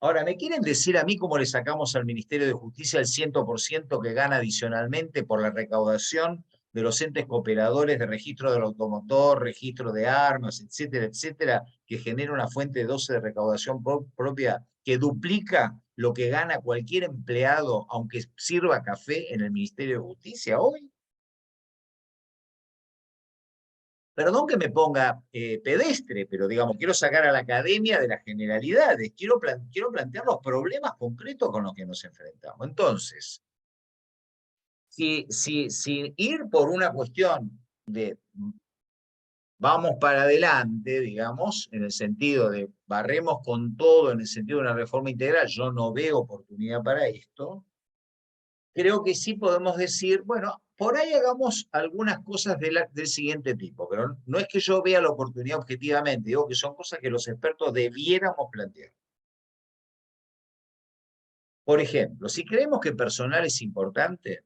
Ahora, ¿me quieren decir a mí cómo le sacamos al Ministerio de Justicia el 100% que gana adicionalmente por la recaudación de los entes cooperadores de registro del automotor, registro de armas, etcétera, etcétera, que genera una fuente de 12 de recaudación propia que duplica lo que gana cualquier empleado, aunque sirva café en el Ministerio de Justicia hoy? Perdón que me ponga pedestre, pero digamos, quiero sacar a la academia de las generalidades, quiero plantear los problemas concretos con los que nos enfrentamos. Entonces, si ir por una cuestión de vamos para adelante, digamos, en el sentido de barremos con todo, en el sentido de una reforma integral, yo no veo oportunidad para esto, creo que sí podemos decir, bueno, por ahí hagamos algunas cosas del siguiente tipo, pero no es que yo vea la oportunidad objetivamente, digo que son cosas que los expertos debiéramos plantear. Por ejemplo, si creemos que personal es importante,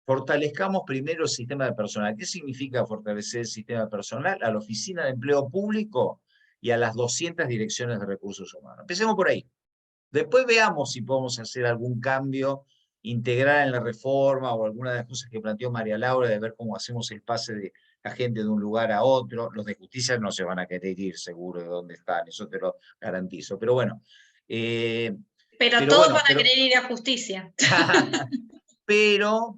fortalezcamos primero el sistema de personal. ¿Qué significa fortalecer el sistema de personal? A la Oficina de Empleo Público y a las 200 direcciones de recursos humanos. Empecemos por ahí. Después veamos si podemos hacer algún cambio integral en la reforma o alguna de las cosas que planteó María Laura de ver cómo hacemos el pase de la gente de un lugar a otro. Los de justicia no se van a querer ir seguro de dónde están, eso te lo garantizo. Pero bueno. Pero todos van a querer ir a justicia. Pero,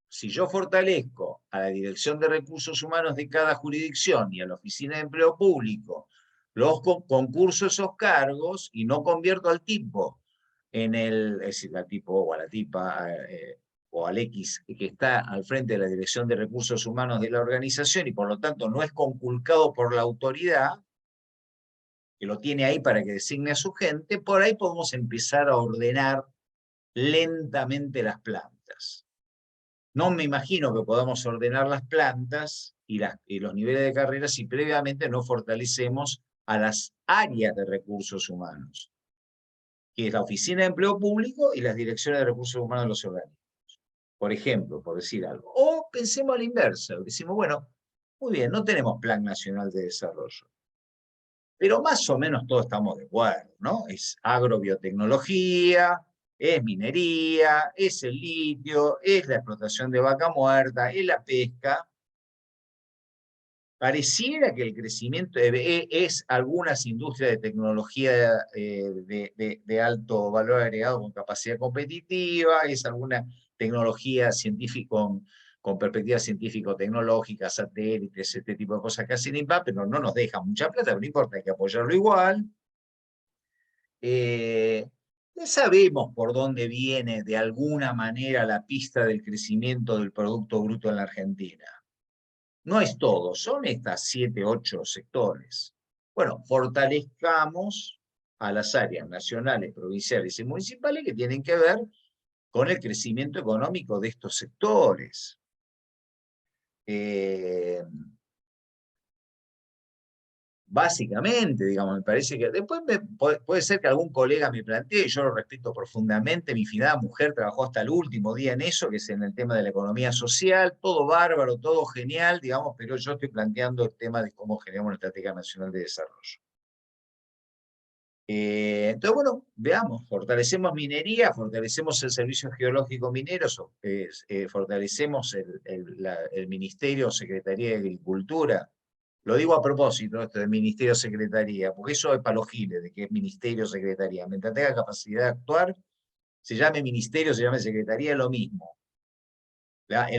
si yo fortalezco a la Dirección de Recursos Humanos de cada jurisdicción y a la Oficina de Empleo Público los concursos esos cargos y no convierto al tipo en es decir, al tipo o a la tipa o al X que está al frente de la Dirección de Recursos Humanos de la organización y por lo tanto no es conculcado por la autoridad, que lo tiene ahí para que designe a su gente, por ahí podemos empezar a ordenar lentamente las plantas. No me imagino que podamos ordenar las plantas y los niveles de carrera si previamente no fortalecemos a las áreas de recursos humanos, que es la Oficina de Empleo Público y las direcciones de recursos humanos de los organismos. Por ejemplo, por decir algo. O pensemos a la inversa, decimos, bueno, muy bien, no tenemos Plan Nacional de Desarrollo, pero más o menos todos estamos de acuerdo, ¿no? Es agrobiotecnología, es minería, es el litio, es la explotación de vaca muerta, es la pesca. Pareciera que el crecimiento es algunas industrias de tecnología de alto valor agregado con capacidad competitiva, es alguna tecnología científica con perspectiva científico-tecnológica, satélites, este tipo de cosas que hacen INPA, pero no nos dejan mucha plata, pero no importa, hay que apoyarlo igual. Sabemos por dónde viene de alguna manera la pista del crecimiento del Producto Bruto en la Argentina. No es todo, son estas 7, 8 sectores. Bueno, fortalezcamos a las áreas nacionales, provinciales y municipales que tienen que ver con el crecimiento económico de estos sectores. Básicamente, digamos, me parece que después puede ser que algún colega me plantee, y yo lo respeto profundamente, mi finada mujer trabajó hasta el último día en eso, que es en el tema de la economía social, todo bárbaro, todo genial, digamos, pero yo estoy planteando el tema de cómo generamos una estrategia nacional de desarrollo. Entonces, bueno, veamos, fortalecemos minería, fortalecemos el servicio geológico minero, fortalecemos el Ministerio o Secretaría de Agricultura. Lo digo a propósito, esto del Ministerio Secretaría, porque eso es para los giles, de que es Ministerio Secretaría. Mientras tenga capacidad de actuar, se llame Ministerio, se llame Secretaría, es lo mismo. La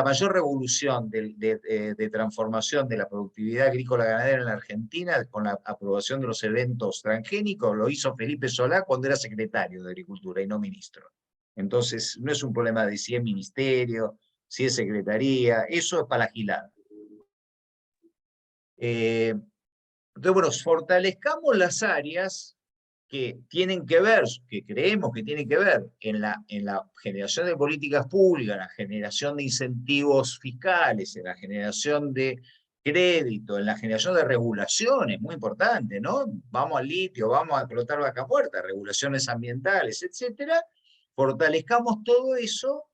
mayor revolución de transformación de la productividad agrícola ganadera en la Argentina, con la aprobación de los eventos transgénicos, lo hizo Felipe Solá cuando era secretario de Agricultura y no ministro. Entonces, no es un problema de si es ministerio, si es secretaría, eso es para la gilada. Entonces, bueno, fortalezcamos las áreas que tienen que ver, que creemos que tienen que ver en la generación de políticas públicas, en la generación de incentivos fiscales, en la generación de crédito, en la generación de regulaciones, muy importante, ¿no? Vamos al litio, vamos a explotar vaca muerta, regulaciones ambientales, etcétera. Fortalezcamos todo eso.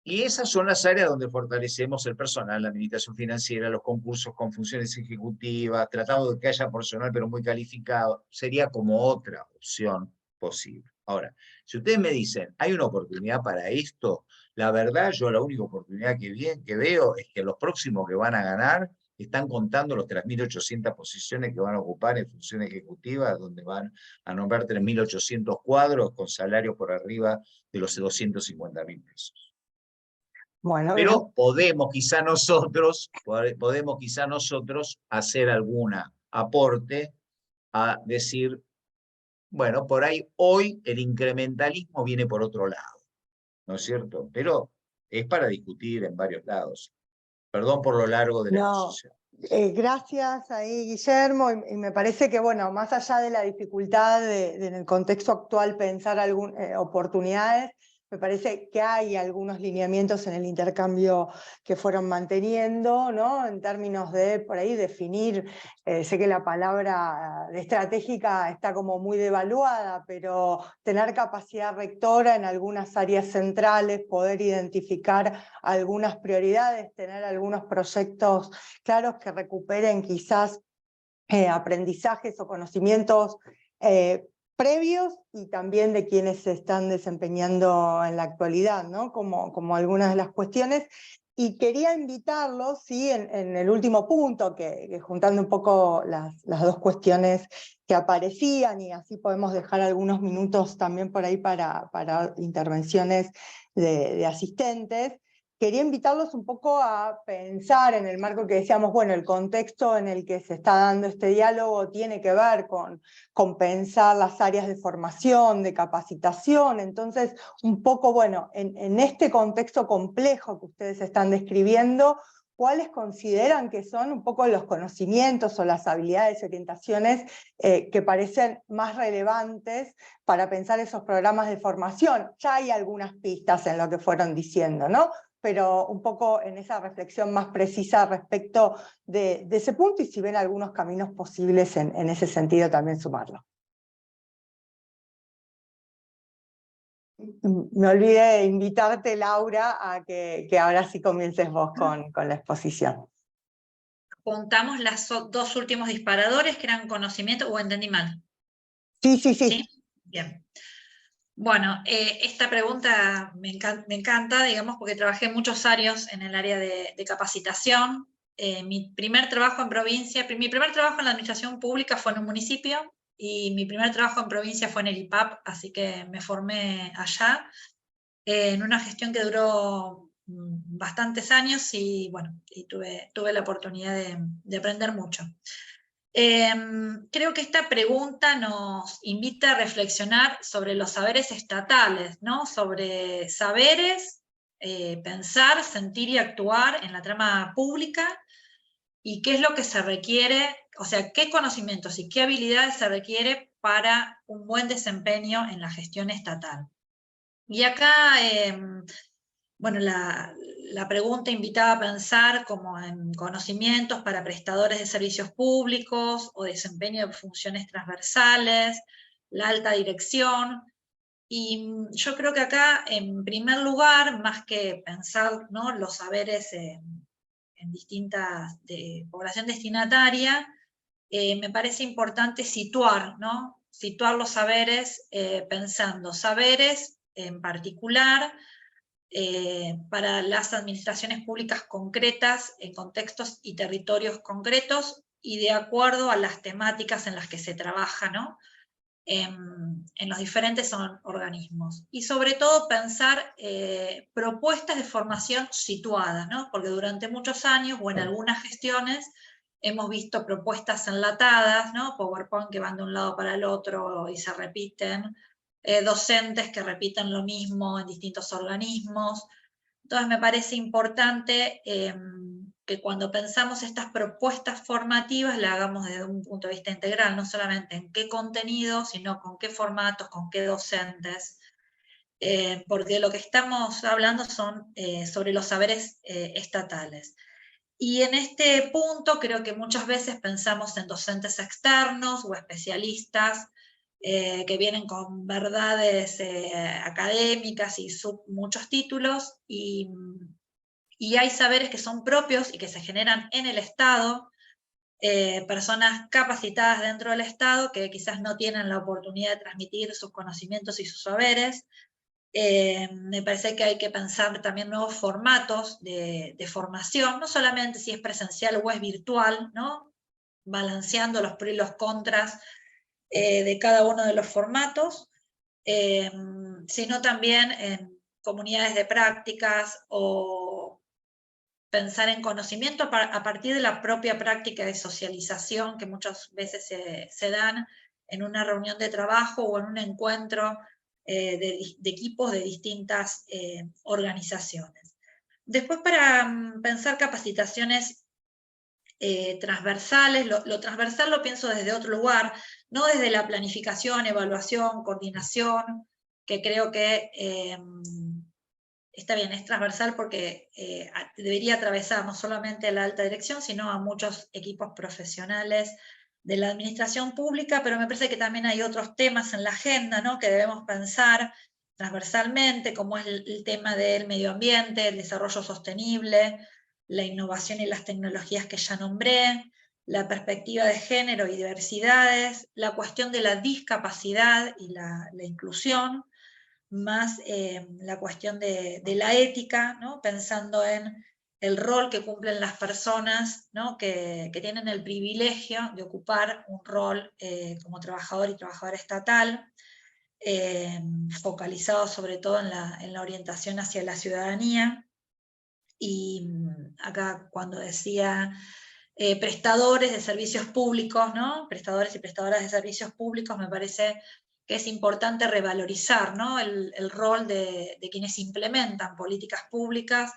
Y esas son las áreas donde fortalecemos el personal, la administración financiera, los concursos con funciones ejecutivas, tratando de que haya personal pero muy calificado. Sería como otra opción posible. Ahora, si ustedes me dicen, ¿hay una oportunidad para esto? La verdad, yo la única oportunidad que veo es que los próximos que van a ganar están contando los 3.800 posiciones que van a ocupar en función ejecutiva, donde van a nombrar 3.800 cuadros con salarios por arriba de los 250.000 pesos. Bueno, Pero podemos quizá nosotros hacer algún aporte a decir, bueno, por ahí hoy el incrementalismo viene por otro lado, ¿no es cierto? Pero es para discutir en varios lados. Perdón por lo largo de la No, exposición. gracias ahí, Guillermo, y me parece que, bueno, más allá de la dificultad de en el contexto actual pensar oportunidades, me parece que hay algunos lineamientos en el intercambio que fueron manteniendo, ¿no? En términos de, por ahí, definir, sé que la palabra estratégica está como muy devaluada, pero tener capacidad rectora en algunas áreas centrales, poder identificar algunas prioridades, tener algunos proyectos claros que recuperen quizás aprendizajes o conocimientos previos y también de quienes se están desempeñando en la actualidad, ¿no? Como algunas de las cuestiones. Y quería invitarlos, ¿sí? En el último punto, que juntando un poco las dos cuestiones que aparecían, y así podemos dejar algunos minutos también por ahí para intervenciones de asistentes. Quería invitarlos un poco a pensar en el marco que decíamos, bueno, el contexto en el que se está dando este diálogo tiene que ver con pensar las áreas de formación, de capacitación. Entonces, un poco, bueno, en este contexto complejo que ustedes están describiendo, ¿cuáles consideran que son un poco los conocimientos o las habilidades y orientaciones que parecen más relevantes para pensar esos programas de formación? Ya hay algunas pistas en lo que fueron diciendo, ¿no? Pero un poco en esa reflexión más precisa respecto de ese punto, y si ven algunos caminos posibles en ese sentido también sumarlo. Me olvidé de invitarte, Laura, a que ahora sí comiences vos con la exposición. Juntamos los dos últimos disparadores, que eran conocimiento, o entendí mal. Sí. ¿Sí? Bien. Bueno, esta pregunta me encanta, digamos, porque trabajé muchos años en el área de capacitación. Mi primer trabajo en la administración pública fue en un municipio, y mi primer trabajo en provincia fue en el IPAP, así que me formé allá, en una gestión que duró bastantes años, y bueno, y tuve la oportunidad de aprender mucho. Creo que esta pregunta nos invita a reflexionar sobre los saberes estatales, ¿no? Sobre saberes, pensar, sentir y actuar en la trama pública, y qué es lo que se requiere, o sea, qué conocimientos y qué habilidades se requiere para un buen desempeño en la gestión estatal. Y acá, bueno, la pregunta invitaba a pensar como en conocimientos para prestadores de servicios públicos o desempeño de funciones transversales, la alta dirección. Y yo creo que acá, en primer lugar, más que pensar, ¿no?, los saberes en distintas población destinataria, me parece importante situar, ¿no?, situar los saberes, pensando saberes en particular para las administraciones públicas concretas, en contextos y territorios concretos, y de acuerdo a las temáticas en las que se trabaja, ¿no?, en los diferentes organismos. Y sobre todo pensar propuestas de formación situadas, ¿no?, porque durante muchos años, o en algunas gestiones, hemos visto propuestas enlatadas, ¿no?, PowerPoint que van de un lado para el otro y se repiten, docentes que repiten lo mismo en distintos organismos. Entonces me parece importante que cuando pensamos estas propuestas formativas la hagamos desde un punto de vista integral, no solamente en qué contenido, sino con qué formatos, con qué docentes, porque lo que estamos hablando son sobre los saberes estatales. Y en este punto creo que muchas veces pensamos en docentes externos o especialistas que vienen con verdades académicas y muchos títulos, y hay saberes que son propios y que se generan en el Estado, personas capacitadas dentro del Estado que quizás no tienen la oportunidad de transmitir sus conocimientos y sus saberes. Me parece que hay que pensar también nuevos formatos de formación, no solamente si es presencial o es virtual, ¿no?, balanceando los pros y los contras de cada uno de los formatos, sino también en comunidades de prácticas, o pensar en conocimiento a partir de la propia práctica de socialización que muchas veces se dan en una reunión de trabajo o en un encuentro de equipos de distintas organizaciones. Después para pensar capacitaciones transversales, lo transversal lo pienso desde otro lugar, no desde la planificación, evaluación, coordinación, que creo que está bien, es transversal porque debería atravesar no solamente a la alta dirección, sino a muchos equipos profesionales de la administración pública, pero me parece que también hay otros temas en la agenda, ¿no?, que debemos pensar transversalmente, como es el tema del medio ambiente, el desarrollo sostenible, la innovación y las tecnologías que ya nombré, la perspectiva de género y diversidades, la cuestión de la discapacidad y la inclusión, más la cuestión de la ética, ¿no?, pensando en el rol que cumplen las personas, ¿no?, que tienen el privilegio de ocupar un rol como trabajador y trabajadora estatal, focalizado sobre todo en la orientación hacia la ciudadanía. Y acá cuando decía prestadores de servicios públicos, ¿no?, prestadores y prestadoras de servicios públicos, me parece que es importante revalorizar, ¿no?, el rol de quienes implementan políticas públicas,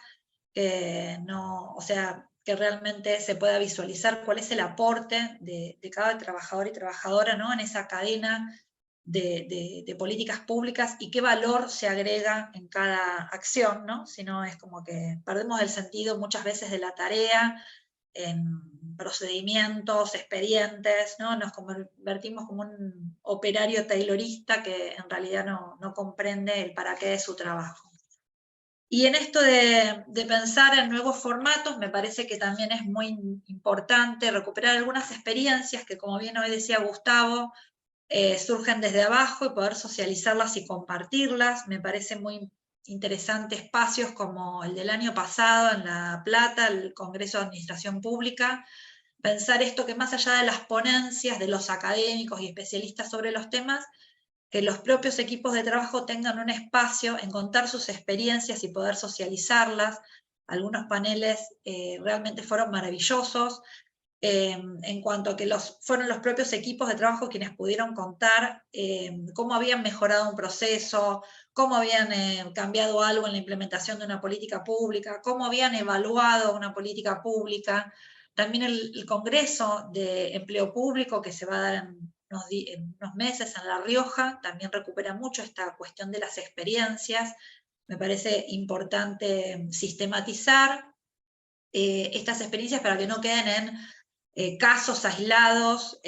o sea, que realmente se pueda visualizar cuál es el aporte de cada trabajador y trabajadora, ¿no?, en esa cadena de políticas públicas y qué valor se agrega en cada acción, ¿no? Si no es como que perdemos el sentido muchas veces de la tarea, en procedimientos, expedientes, ¿no? Nos convertimos como un operario taylorista que en realidad no comprende el para qué de su trabajo. Y en esto de pensar en nuevos formatos, me parece que también es muy importante recuperar algunas experiencias que, como bien hoy decía Gustavo, surgen desde abajo y poder socializarlas y compartirlas. Me parece muy interesante espacios como el del año pasado en La Plata, el Congreso de Administración Pública, pensar esto que más allá de las ponencias de los académicos y especialistas sobre los temas, que los propios equipos de trabajo tengan un espacio en contar sus experiencias y poder socializarlas. Algunos paneles realmente fueron maravillosos, en cuanto a que fueron los propios equipos de trabajo quienes pudieron contar cómo habían mejorado un proceso, cómo habían cambiado algo en la implementación de una política pública, cómo habían evaluado una política pública. También el Congreso de Empleo Público, que se va a dar en unos meses en La Rioja, también recupera mucho esta cuestión de las experiencias. Me parece importante sistematizar estas experiencias para que no queden en casos aislados,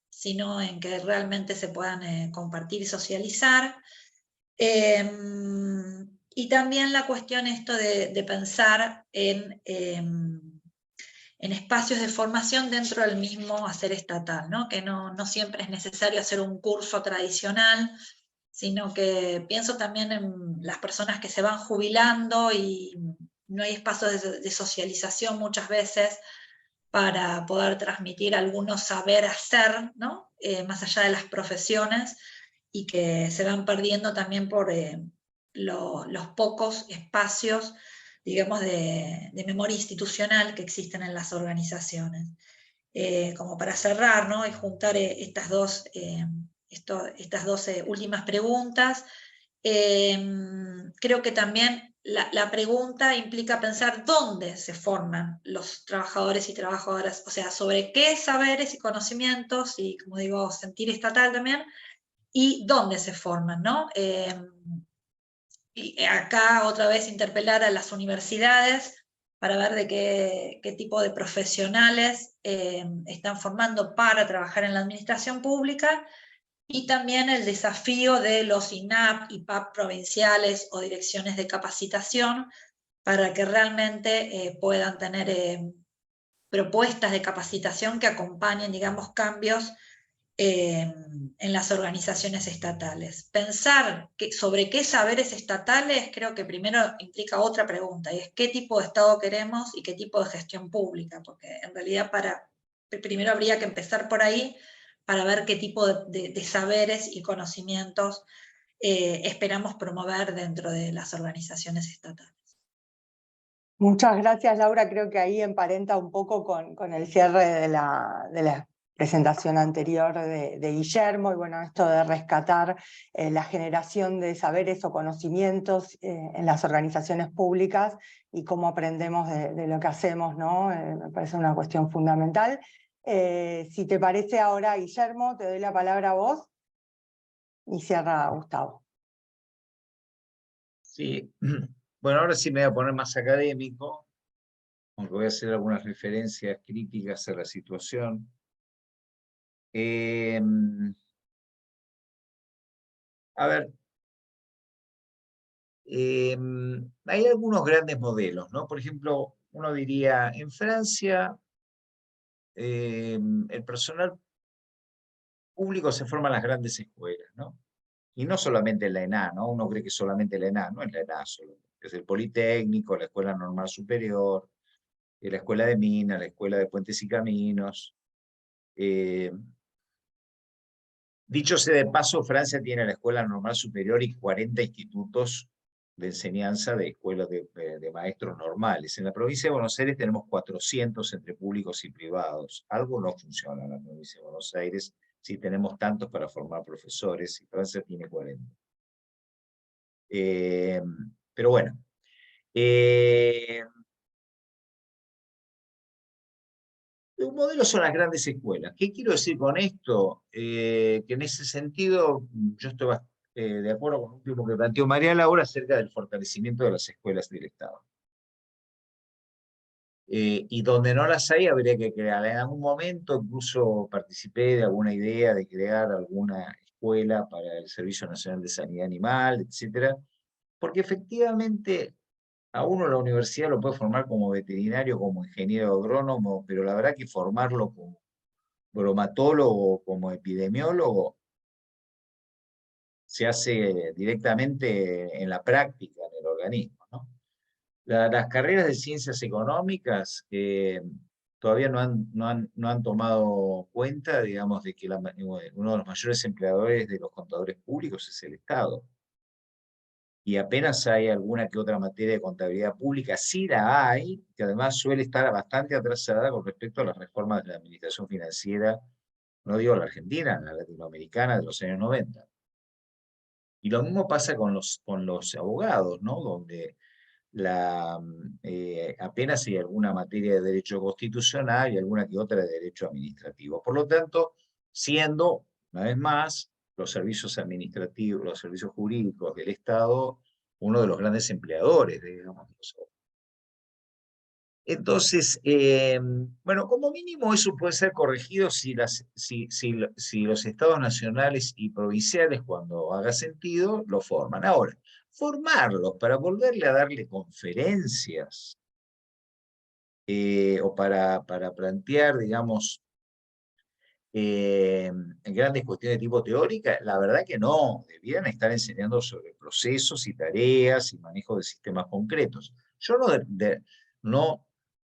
sino en que realmente se puedan compartir y socializar. Y también la cuestión esto de pensar en espacios de formación dentro del mismo hacer estatal, ¿no?, que no siempre es necesario hacer un curso tradicional, sino que pienso también en las personas que se van jubilando y no hay espacios de socialización muchas veces para poder transmitir algunos saber hacer, ¿no?, más allá de las profesiones, y que se van perdiendo también por los pocos espacios, digamos, de memoria institucional que existen en las organizaciones. Como para cerrar, ¿no?, y juntar estas dos últimas preguntas, creo que también la pregunta implica pensar dónde se forman los trabajadores y trabajadoras, o sea, sobre qué saberes y conocimientos, y como digo, sentir estatal también, y dónde se forman, ¿no? Y acá otra vez interpelar a las universidades para ver de qué tipo de profesionales están formando para trabajar en la administración pública, y también el desafío de los INAP y PAP provinciales o direcciones de capacitación para que realmente puedan tener propuestas de capacitación que acompañen, digamos, cambios en las organizaciones estatales. Pensar sobre qué saberes estatales creo que primero implica otra pregunta, y es qué tipo de Estado queremos y qué tipo de gestión pública, porque en realidad primero habría que empezar por ahí para ver qué tipo de saberes y conocimientos esperamos promover dentro de las organizaciones estatales. Muchas gracias, Laura. Creo que ahí emparenta un poco con el cierre de la presentación anterior de Guillermo, y bueno, esto de rescatar la generación de saberes o conocimientos en las organizaciones públicas y cómo aprendemos de lo que hacemos, ¿no? Me parece una cuestión fundamental. Si te parece ahora, Guillermo, te doy la palabra a vos y cierra Gustavo. Sí, bueno, ahora sí me voy a poner más académico, aunque voy a hacer algunas referencias críticas a la situación. A ver, hay algunos grandes modelos, ¿no? Por ejemplo, uno diría, en Francia, el personal público se forma en las grandes escuelas, ¿no? Y no solamente en la ENA, ¿no? Uno cree que solamente la ENA, no es la ENA solo. Es el Politécnico, la Escuela Normal Superior, la Escuela de Minas, la Escuela de Puentes y Caminos. Dicho sea de paso, Francia tiene la Escuela Normal Superior y 40 institutos de enseñanza de escuelas de maestros normales. En la provincia de Buenos Aires tenemos 400 entre públicos y privados. Algo no funciona en la provincia de Buenos Aires si tenemos tantos para formar profesores, y Francia tiene 40. Pero bueno. Un modelo son las grandes escuelas. ¿Qué quiero decir con esto? Que en ese sentido yo estoy de acuerdo con lo último que planteó María Laura acerca del fortalecimiento de las escuelas del Estado. Y donde no las hay habría que crearlas. En algún momento incluso participé de alguna idea de crear alguna escuela para el Servicio Nacional de Sanidad Animal, etc. Porque efectivamente a uno la universidad lo puede formar como veterinario, como ingeniero agrónomo, pero la verdad que formarlo como bromatólogo, como epidemiólogo, se hace directamente en la práctica, en el organismo, ¿no? Las carreras de ciencias económicas todavía no han tomado cuenta, digamos, de que uno de los mayores empleadores de los contadores públicos es el Estado. Y apenas hay alguna que otra materia de contabilidad pública, sí la hay, que además suele estar bastante atrasada con respecto a las reformas de la administración financiera, no digo la argentina, la latinoamericana de los años 90. Y lo mismo pasa con los abogados, ¿no? Donde apenas hay alguna materia de derecho constitucional y alguna que otra de derecho administrativo. Por lo tanto, siendo, una vez más, los servicios administrativos, los servicios jurídicos del Estado, uno de los grandes empleadores, digamos. Entonces, bueno, como mínimo eso puede ser corregido si los estados nacionales y provinciales, cuando haga sentido, lo forman. Ahora, formarlos para volverle a darle conferencias o para plantear, digamos, grandes cuestiones de tipo teórica, la verdad que no, debieran estar enseñando sobre procesos y tareas y manejo de sistemas concretos. Yo no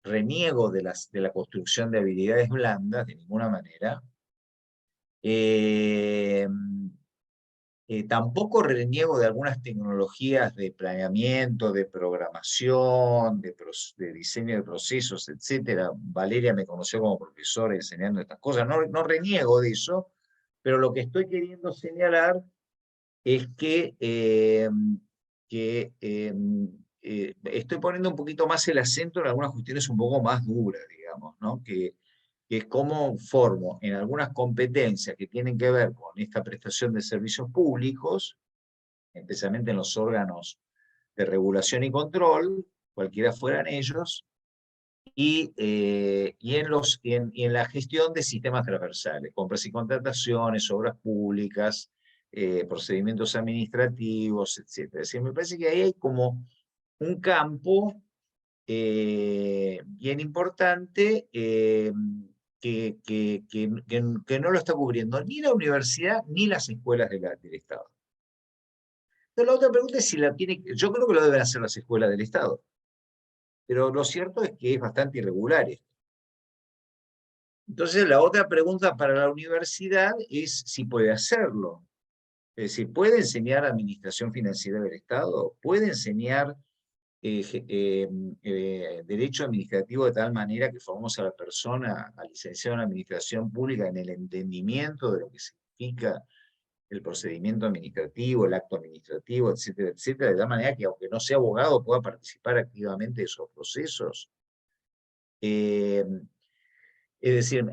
reniego de la construcción de habilidades blandas de ninguna manera. Tampoco reniego de algunas tecnologías de planeamiento, de programación, de diseño de procesos, etc. Valeria me conoció como profesora enseñando estas cosas. No reniego de eso, pero lo que estoy queriendo señalar es que, estoy poniendo un poquito más el acento en algunas cuestiones un poco más duras, digamos, ¿no? Que es cómo formo en algunas competencias que tienen que ver con esta prestación de servicios públicos, especialmente en los órganos de regulación y control, cualquiera fueran ellos, y en la gestión de sistemas transversales, compras y contrataciones, obras públicas, procedimientos administrativos, etc. Es decir, me parece que ahí hay como un campo bien importante que no lo está cubriendo ni la universidad ni las escuelas del Estado. Entonces, la otra pregunta es si yo creo que lo deben hacer las escuelas del Estado, pero lo cierto es que es bastante irregular esto. Entonces, la otra pregunta para la universidad es si puede hacerlo. Es decir, ¿puede enseñar administración financiera del Estado? ¿Puede enseñar derecho administrativo de tal manera que formamos a la persona, al licenciado en administración pública, en el entendimiento de lo que significa el procedimiento administrativo, el acto administrativo, etcétera, etcétera, de tal manera que aunque no sea abogado pueda participar activamente de esos procesos. Es decir,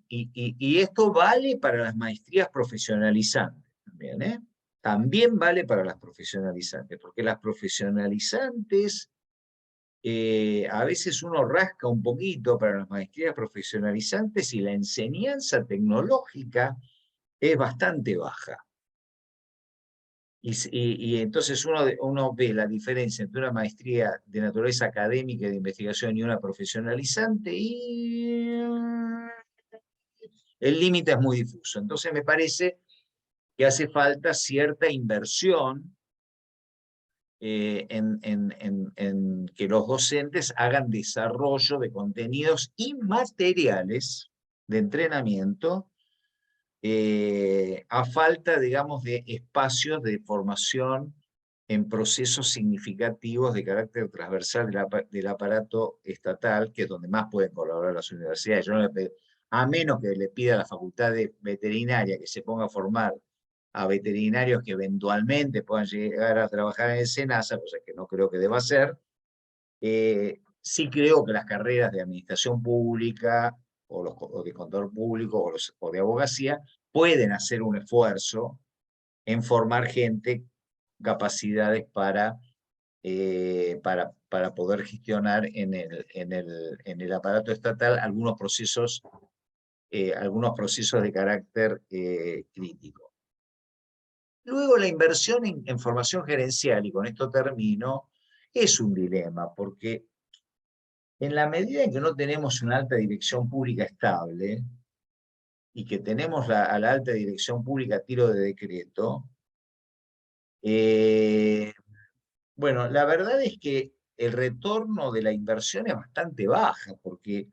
y esto vale para las maestrías profesionalizantes también, ¿eh? También vale para las profesionalizantes, porque las profesionalizantes, a veces uno rasca un poquito para las maestrías profesionalizantes y la enseñanza tecnológica es bastante baja. Y entonces uno ve la diferencia entre una maestría de naturaleza académica y de investigación y una profesionalizante, y el límite es muy difuso. Entonces me parece que hace falta cierta inversión en que los docentes hagan desarrollo de contenidos inmateriales de entrenamiento, a falta, digamos, de espacios de formación en procesos significativos de carácter transversal del aparato estatal, que es donde más pueden colaborar las universidades. Yo no a menos que le pida a la Facultad de Veterinaria que se ponga a formar a veterinarios que eventualmente puedan llegar a trabajar en el SENASA, cosa que no creo que deba ser, sí creo que las carreras de administración pública o de contador público o de abogacía pueden hacer un esfuerzo en formar gente, capacidades para poder gestionar en el aparato estatal algunos procesos de carácter crítico. Luego la inversión en formación gerencial, y con esto termino, es un dilema, porque en la medida en que no tenemos una alta dirección pública estable, y que tenemos a la alta dirección pública a tiro de decreto, bueno, la verdad es que el retorno de la inversión es bastante baja, porque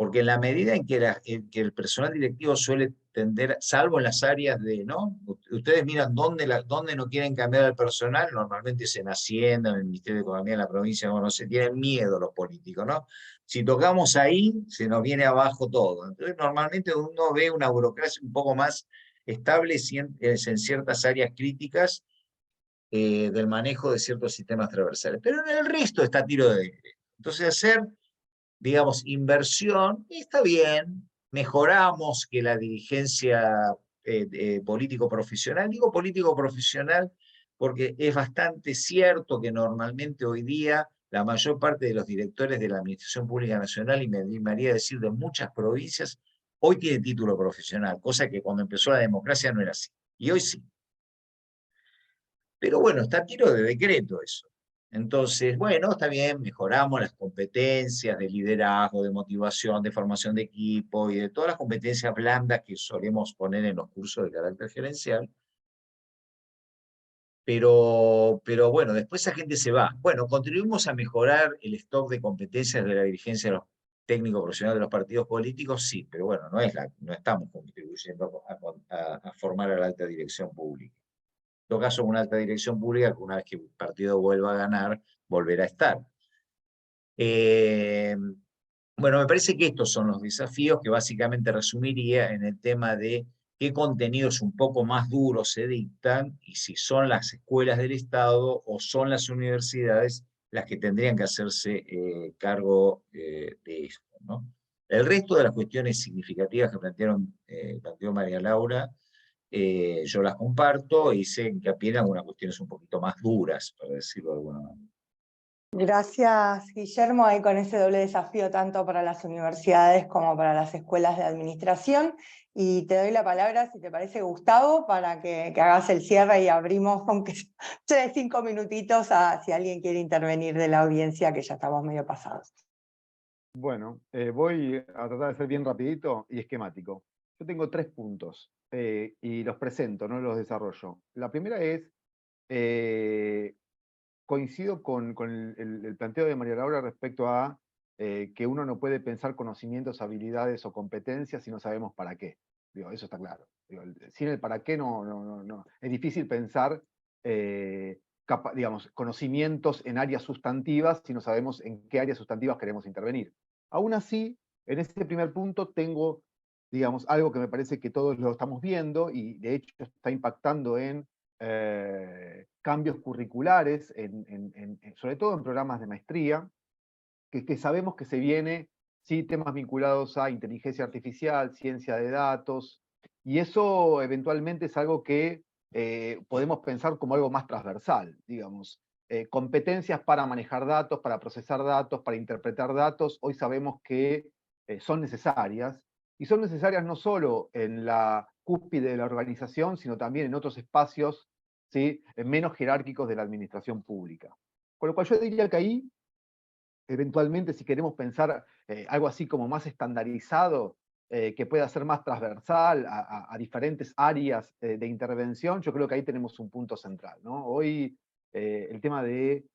en la medida en que el personal directivo suele tender, salvo en las áreas de, ¿no? Ustedes miran dónde no quieren cambiar al personal, normalmente es en Hacienda, en el Ministerio de Economía de la provincia, no se tienen miedo los políticos, ¿no? Si tocamos ahí, se nos viene abajo todo. Entonces, normalmente uno ve una burocracia un poco más estable en ciertas áreas críticas del manejo de ciertos sistemas transversales. Pero en el resto está tiro de decreto. Entonces, hacer, digamos, inversión, está bien, mejoramos que la dirigencia político-profesional, digo político-profesional porque es bastante cierto que normalmente hoy día la mayor parte de los directores de la Administración Pública Nacional, y me animaría a decir de muchas provincias, hoy tiene título profesional, cosa que cuando empezó la democracia no era así, y hoy sí. Pero bueno, está a tiro de decreto eso. Entonces, bueno, está bien, mejoramos las competencias de liderazgo, de motivación, de formación de equipo y de todas las competencias blandas que solemos poner en los cursos de carácter gerencial. Pero bueno, después esa gente se va. Bueno, contribuimos a mejorar el stock de competencias de la dirigencia de los técnicos profesionales de los partidos políticos, sí, pero bueno, no estamos contribuyendo a formar a la alta dirección pública. En todo caso, una alta dirección pública que una vez que el partido vuelva a ganar, volverá a estar. Bueno, me parece que estos son los desafíos que básicamente resumiría en el tema de qué contenidos un poco más duros se dictan y si son las escuelas del Estado o son las universidades las que tendrían que hacerse cargo de esto, ¿no? El resto de las cuestiones significativas que planteó María Laura, yo las comparto y sé que hincapié en algunas cuestiones un poquito más duras, para decirlo de alguna manera. Gracias, Guillermo, ahí con ese doble desafío tanto para las universidades como para las escuelas de administración. Y te doy la palabra, si te parece, Gustavo, para que hagas el cierre y abrimos, aunque sea 5 minutitos, si alguien quiere intervenir de la audiencia, que ya estamos medio pasados. Bueno, voy a tratar de ser bien rapidito y esquemático. Yo tengo 3 puntos y los presento, no los desarrollo. La primera es, coincido con el planteo de María Laura respecto a que uno no puede pensar conocimientos, habilidades o competencias si no sabemos para qué. Digo, eso está claro. Digo, sin el para qué no. Es difícil pensar digamos, conocimientos en áreas sustantivas si no sabemos en qué áreas sustantivas queremos intervenir. Aún así, en este primer punto tengo, digamos, algo que me parece que todos lo estamos viendo y de hecho está impactando en cambios curriculares, sobre todo en programas de maestría, que sabemos que se viene, ¿sí? Temas vinculados a inteligencia artificial, ciencia de datos, y eso eventualmente es algo que podemos pensar como algo más transversal, digamos. Competencias para manejar datos, para procesar datos, para interpretar datos, hoy sabemos que son necesarias, y son necesarias no solo en la cúspide de la organización, sino también en otros espacios, ¿sí? Menos jerárquicos de la administración pública. Con lo cual yo diría que ahí, eventualmente, si queremos pensar algo así como más estandarizado, que pueda ser más transversal a diferentes áreas de intervención, yo creo que ahí tenemos un punto central, ¿no? Hoy el tema de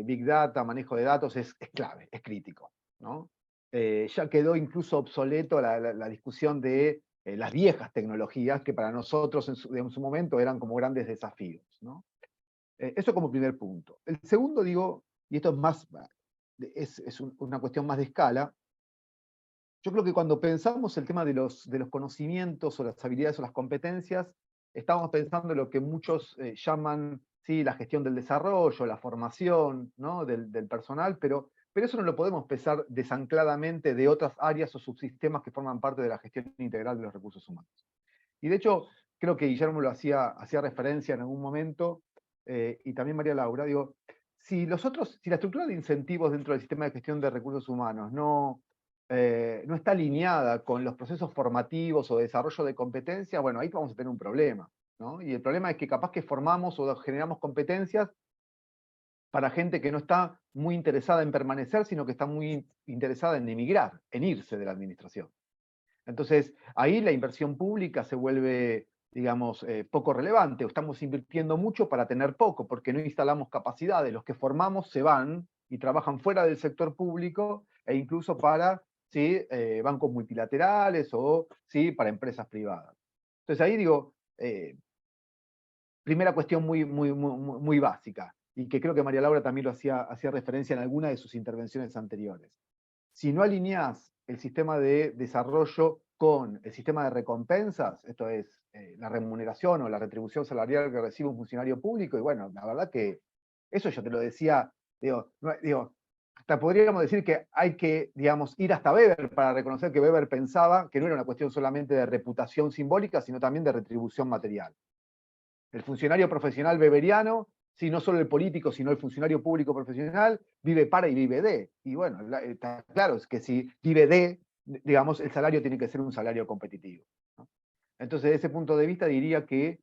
Big Data, manejo de datos, es clave, es crítico, ¿no? Ya quedó incluso obsoleto la discusión de las viejas tecnologías, que para nosotros en su momento eran como grandes desafíos, ¿no? Eso como primer punto. El segundo, digo, y esto es más, una cuestión más de escala, yo creo que cuando pensamos el tema de los conocimientos o las habilidades o las competencias, estamos pensando en lo que muchos llaman, ¿sí? La gestión del desarrollo, la formación, ¿no? del personal, pero eso no lo podemos pensar desancladamente de otras áreas o subsistemas que forman parte de la gestión integral de los recursos humanos. Y de hecho, creo que Guillermo lo hacía referencia en algún momento, y también María Laura, digo, si la estructura de incentivos dentro del sistema de gestión de recursos humanos no está alineada con los procesos formativos o de desarrollo de competencias, bueno, ahí vamos a tener un problema, ¿no? Y el problema es que capaz que formamos o generamos competencias para gente que no está muy interesada en permanecer, sino que está muy interesada en emigrar, en irse de la administración. Entonces, ahí la inversión pública se vuelve, digamos, poco relevante, o estamos invirtiendo mucho para tener poco, porque no instalamos capacidades. Los que formamos se van y trabajan fuera del sector público e incluso para, ¿sí? Bancos multilaterales o, ¿sí? Para empresas privadas. Entonces ahí digo, primera cuestión muy básica, y que creo que María Laura también lo hacía referencia en alguna de sus intervenciones anteriores. Si no alineás el sistema de desarrollo con el sistema de recompensas, esto es, la remuneración o la retribución salarial que recibe un funcionario público, y bueno, la verdad que eso yo te lo decía, digo, hasta podríamos decir que hay que, digamos, ir hasta Weber para reconocer que Weber pensaba que no era una cuestión solamente de reputación simbólica, sino también de retribución material. El funcionario profesional weberiano, sí, no solo el político, sino el funcionario público profesional, vive para y vive de. Y bueno, está claro, es que si vive de, digamos, el salario tiene que ser un salario competitivo, ¿no? Entonces, desde ese punto de vista diría que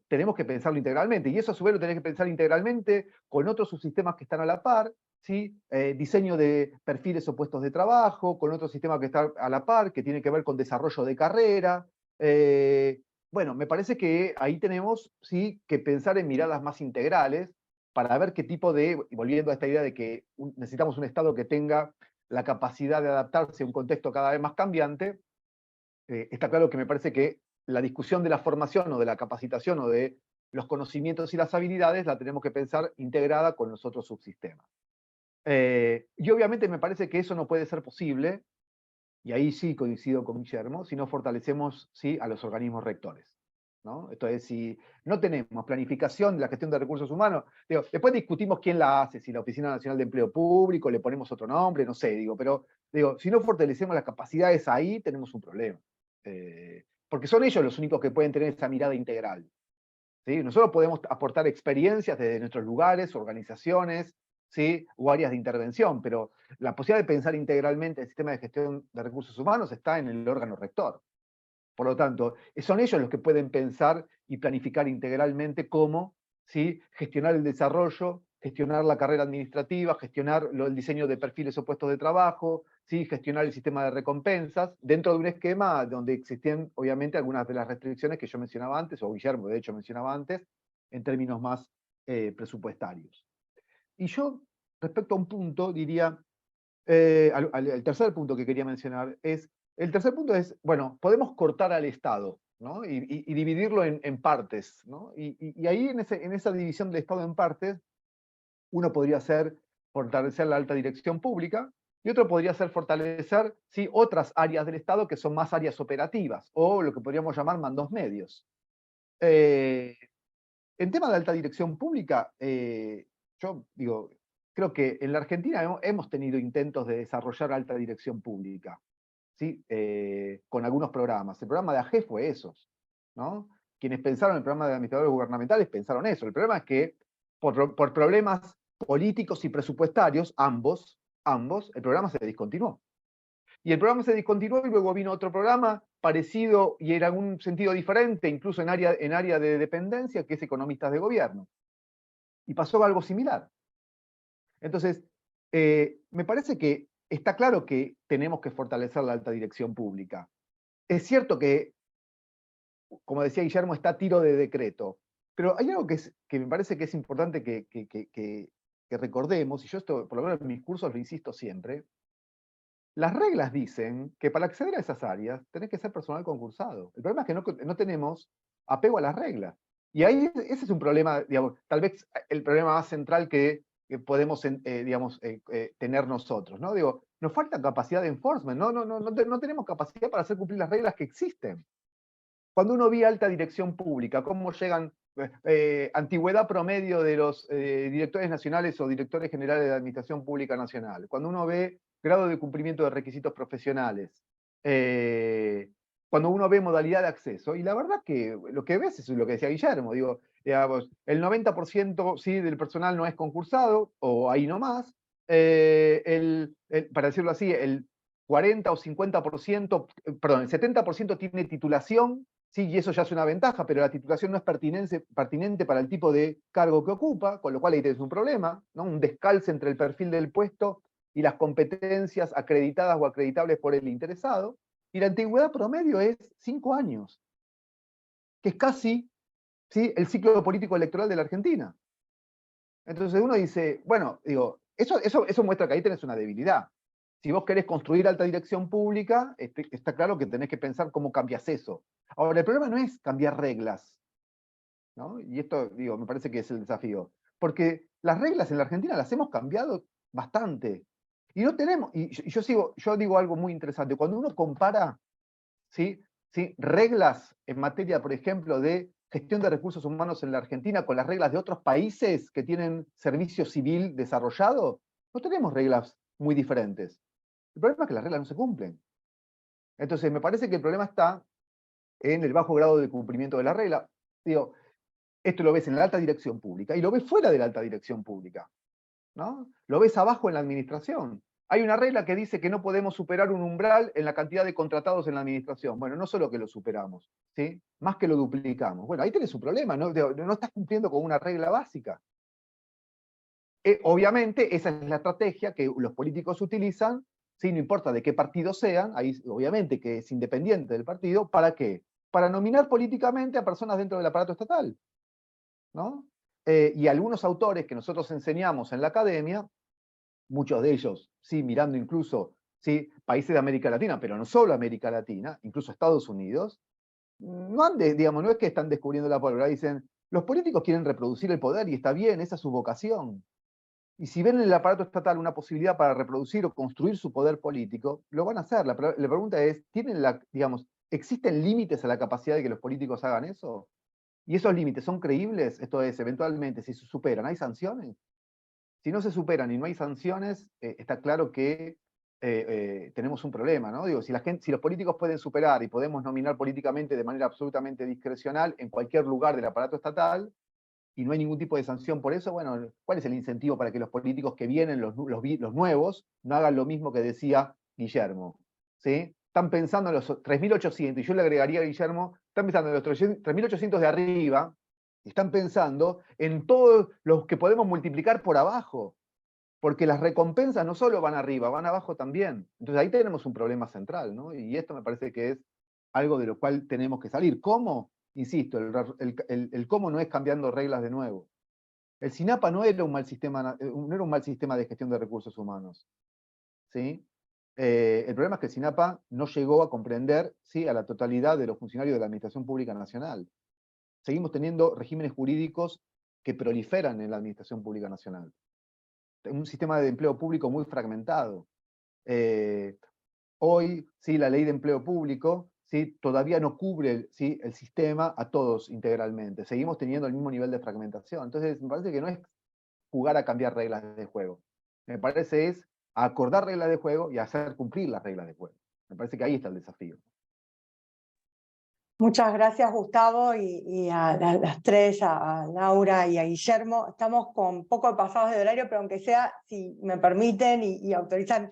tenemos que pensarlo integralmente, y eso a su vez lo tenés que pensar integralmente con otros subsistemas que están a la par, ¿sí? Diseño de perfiles o puestos de trabajo, con otro sistema que está a la par, que tiene que ver con desarrollo de carrera. Bueno, me parece que ahí tenemos, sí, que pensar en miradas más integrales para ver qué tipo de, volviendo a esta idea de que necesitamos un Estado que tenga la capacidad de adaptarse a un contexto cada vez más cambiante. Está claro que me parece que la discusión de la formación o de la capacitación o de los conocimientos y las habilidades la tenemos que pensar integrada con los otros subsistemas. Y obviamente me parece que eso no puede ser posible, y ahí sí coincido con Guillermo, si no fortalecemos, ¿sí? A los organismos rectores, ¿no? Esto es, si no tenemos planificación de la gestión de recursos humanos, digo, después discutimos quién la hace, si la Oficina Nacional de Empleo Público, le ponemos otro nombre, no sé, digo, pero digo, si no fortalecemos las capacidades ahí, tenemos un problema. Porque son ellos los únicos que pueden tener esa mirada integral, ¿sí? Nosotros podemos aportar experiencias desde nuestros lugares, organizaciones, ¿sí? O áreas de intervención, pero la posibilidad de pensar integralmente el sistema de gestión de recursos humanos está en el órgano rector. Por lo tanto, son ellos los que pueden pensar y planificar integralmente cómo, ¿sí? Gestionar el desarrollo, gestionar la carrera administrativa, gestionar el diseño de perfiles o puestos de trabajo, ¿sí? Gestionar el sistema de recompensas, dentro de un esquema donde existen, obviamente, algunas de las restricciones que yo mencionaba antes, o Guillermo de hecho mencionaba antes, en términos más presupuestarios. Y yo, respecto a un punto, diría, el tercer punto que quería mencionar es, el tercer punto es, bueno, podemos cortar al Estado, ¿no? Y dividirlo en partes, ¿no? Y ahí en esa división del Estado en partes, uno podría ser fortalecer la alta dirección pública, y otro podría ser fortalecer, ¿sí?, otras áreas del Estado que son más áreas operativas, o lo que podríamos llamar mandos medios. En tema de alta dirección pública, yo digo, creo que en la Argentina hemos tenido intentos de desarrollar alta dirección pública, ¿sí? Con algunos programas. El programa de AGE fue eso, ¿no? Quienes pensaron el programa de administradores gubernamentales pensaron eso. El problema es que por problemas políticos y presupuestarios, ambos, el programa se discontinuó. Y el programa se discontinuó y luego vino otro programa parecido y en algún sentido diferente, incluso en área de dependencia, que es Economistas de Gobierno. Y pasó algo similar. Entonces, me parece que está claro que tenemos que fortalecer la alta dirección pública. Es cierto que, como decía Guillermo, está a tiro de decreto, pero hay algo que me parece que es importante que recordemos, y yo esto, por lo menos en mis cursos lo insisto siempre. Las reglas dicen que para acceder a esas áreas tenés que ser personal concursado. El problema es que no tenemos apego a las reglas. Y ahí ese es un problema, digamos, tal vez el problema más central que podemos tener nosotros, ¿no? Digo, nos falta capacidad de enforcement, no tenemos capacidad para hacer cumplir las reglas que existen. Cuando uno ve alta dirección pública, cómo llegan, antigüedad promedio de los directores nacionales o directores generales de la Administración Pública Nacional, cuando uno ve grado de cumplimiento de requisitos profesionales, cuando uno ve modalidad de acceso, y la verdad que lo que ves es lo que decía Guillermo, digo, digamos, el 90% sí, del personal no es concursado, o ahí nomás, para decirlo así, el 40 o 50%, perdón, el 70% tiene titulación, sí, y eso ya es una ventaja, pero la titulación no es pertinente para el tipo de cargo que ocupa, con lo cual ahí tenés un problema, ¿no? Un descalce entre el perfil del puesto y las competencias acreditadas o acreditables por el interesado, y la antigüedad promedio es 5 años, que es casi, ¿sí?, el ciclo político electoral de la Argentina. Entonces uno dice, bueno, digo, eso muestra que ahí tenés una debilidad. Si vos querés construir alta dirección pública, está claro que tenés que pensar cómo cambias eso. Ahora, el problema no es cambiar reglas, ¿no? Y esto, digo, me parece que es el desafío. Porque las reglas en la Argentina las hemos cambiado bastante. Y no tenemos, yo digo algo muy interesante. Cuando uno compara, ¿sí?, reglas en materia, por ejemplo, de gestión de recursos humanos en la Argentina con las reglas de otros países que tienen servicio civil desarrollado, no tenemos reglas muy diferentes. El problema es que las reglas no se cumplen. Entonces, me parece que el problema está en el bajo grado de cumplimiento de la regla. Digo, esto lo ves en la alta dirección pública y lo ves fuera de la alta dirección pública, ¿no? Lo ves abajo en la administración. Hay una regla que dice que no podemos superar un umbral en la cantidad de contratados en la administración. Bueno, no solo que lo superamos, ¿sí?, más que lo duplicamos. Bueno, ahí tenés un problema, no estás cumpliendo con una regla básica. Obviamente, esa es la estrategia que los políticos utilizan, ¿sí?, no importa de qué partido sean, ahí obviamente que es independiente del partido. ¿Para qué? Para nominar políticamente a personas dentro del aparato estatal, ¿no? Y algunos autores que nosotros enseñamos en la academia, muchos de ellos, sí, mirando incluso, sí, países de América Latina, pero no solo América Latina, incluso Estados Unidos, no es que están descubriendo la pólvora, dicen, los políticos quieren reproducir el poder y está bien, esa es su vocación. Y si ven en el aparato estatal una posibilidad para reproducir o construir su poder político, lo van a hacer. La pregunta es, ¿existen límites a la capacidad de que los políticos hagan eso? ¿Y esos límites son creíbles? Esto es, eventualmente, si se superan, ¿hay sanciones? Si no se superan y no hay sanciones, está claro que tenemos un problema, ¿no? Digo, si los políticos pueden superar y podemos nominar políticamente de manera absolutamente discrecional en cualquier lugar del aparato estatal, y no hay ningún tipo de sanción por eso, bueno, ¿cuál es el incentivo para que los políticos que vienen, los nuevos, no hagan lo mismo que decía Guillermo? ¿Sí? Están pensando en los 3.800, y yo le agregaría a Guillermo, están pensando en los 3.800 de arriba, y están pensando en todos los que podemos multiplicar por abajo, porque las recompensas no solo van arriba, van abajo también. Entonces ahí tenemos un problema central, ¿no? Y esto me parece que es algo de lo cual tenemos que salir. ¿Cómo? Insisto, el cómo no es cambiando reglas de nuevo. El SINAPA no era un mal sistema de gestión de recursos humanos, ¿sí? El problema es que el SINAPA no llegó a comprender, ¿sí?, a la totalidad de los funcionarios de la Administración Pública Nacional. Seguimos teniendo regímenes jurídicos que proliferan en la Administración Pública Nacional. Un sistema de empleo público muy fragmentado. Hoy, ¿sí?, la ley de empleo público, ¿sí?, todavía no cubre, ¿sí?, el sistema a todos integralmente. Seguimos teniendo el mismo nivel de fragmentación. Entonces, me parece que no es jugar a cambiar reglas de juego. Me parece es acordar reglas de juego y hacer cumplir las reglas de juego. Me parece que ahí está el desafío. Muchas gracias, Gustavo, y a las tres, a Laura y a Guillermo. Estamos con poco pasados de horario, pero aunque sea, si me permiten y autorizan,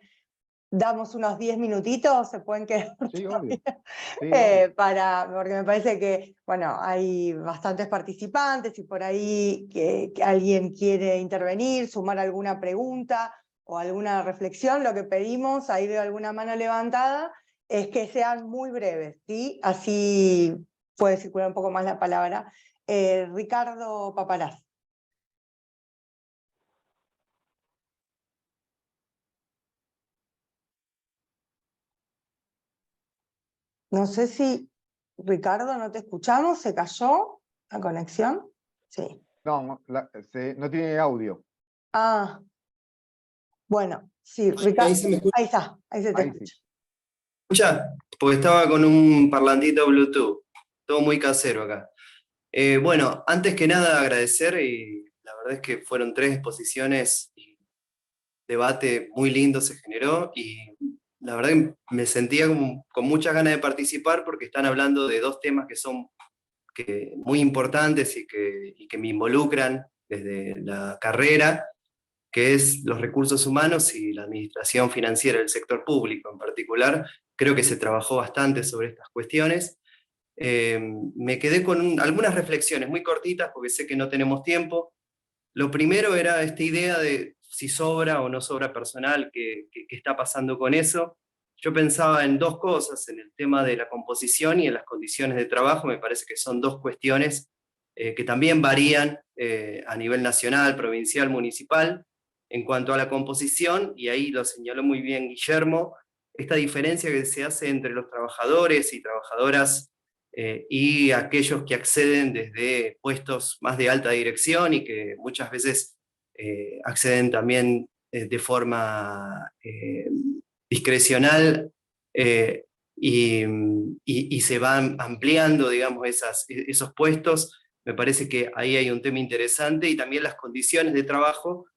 damos unos 10 minutitos, se pueden quedar. Sí, obvio. Sí, obvio. Porque me parece que, bueno, hay bastantes participantes y por ahí que alguien quiere intervenir, sumar alguna pregunta o alguna reflexión. Lo que pedimos, ahí veo alguna mano levantada, es que sean muy breves, ¿sí? Así puede circular un poco más la palabra. Ricardo Paparaz. No sé si, Ricardo, no te escuchamos, ¿se cayó la conexión? Sí. No, no tiene audio. Ah, bueno, sí, Ricardo, Ahí se me escucha. ahí está, ahí se te Ahí escucha. sí. Porque estaba con un parlantito Bluetooth, todo muy casero acá. Bueno, antes que nada agradecer, y la verdad es que fueron 3 exposiciones y debate muy lindo se generó, y la verdad que me sentía con muchas ganas de participar porque están hablando de 2 temas que son muy importantes y que me involucran desde la carrera, que es los recursos humanos y la administración financiera del sector público en particular. Creo que se trabajó bastante sobre estas cuestiones. Me quedé con algunas reflexiones muy cortitas porque sé que no tenemos tiempo. Lo primero era esta idea de si sobra o no sobra personal, qué está pasando con eso. Yo pensaba en 2 cosas, en el tema de la composición y en las condiciones de trabajo. Me parece que son 2 cuestiones que también varían a nivel nacional, provincial, municipal. En cuanto a la composición, y ahí lo señaló muy bien Guillermo, esta diferencia que se hace entre los trabajadores y trabajadoras y aquellos que acceden desde puestos más de alta dirección y que muchas veces acceden también de forma discrecional y se van ampliando, digamos, esos puestos. Me parece que ahí hay un tema interesante, y también las condiciones de trabajo,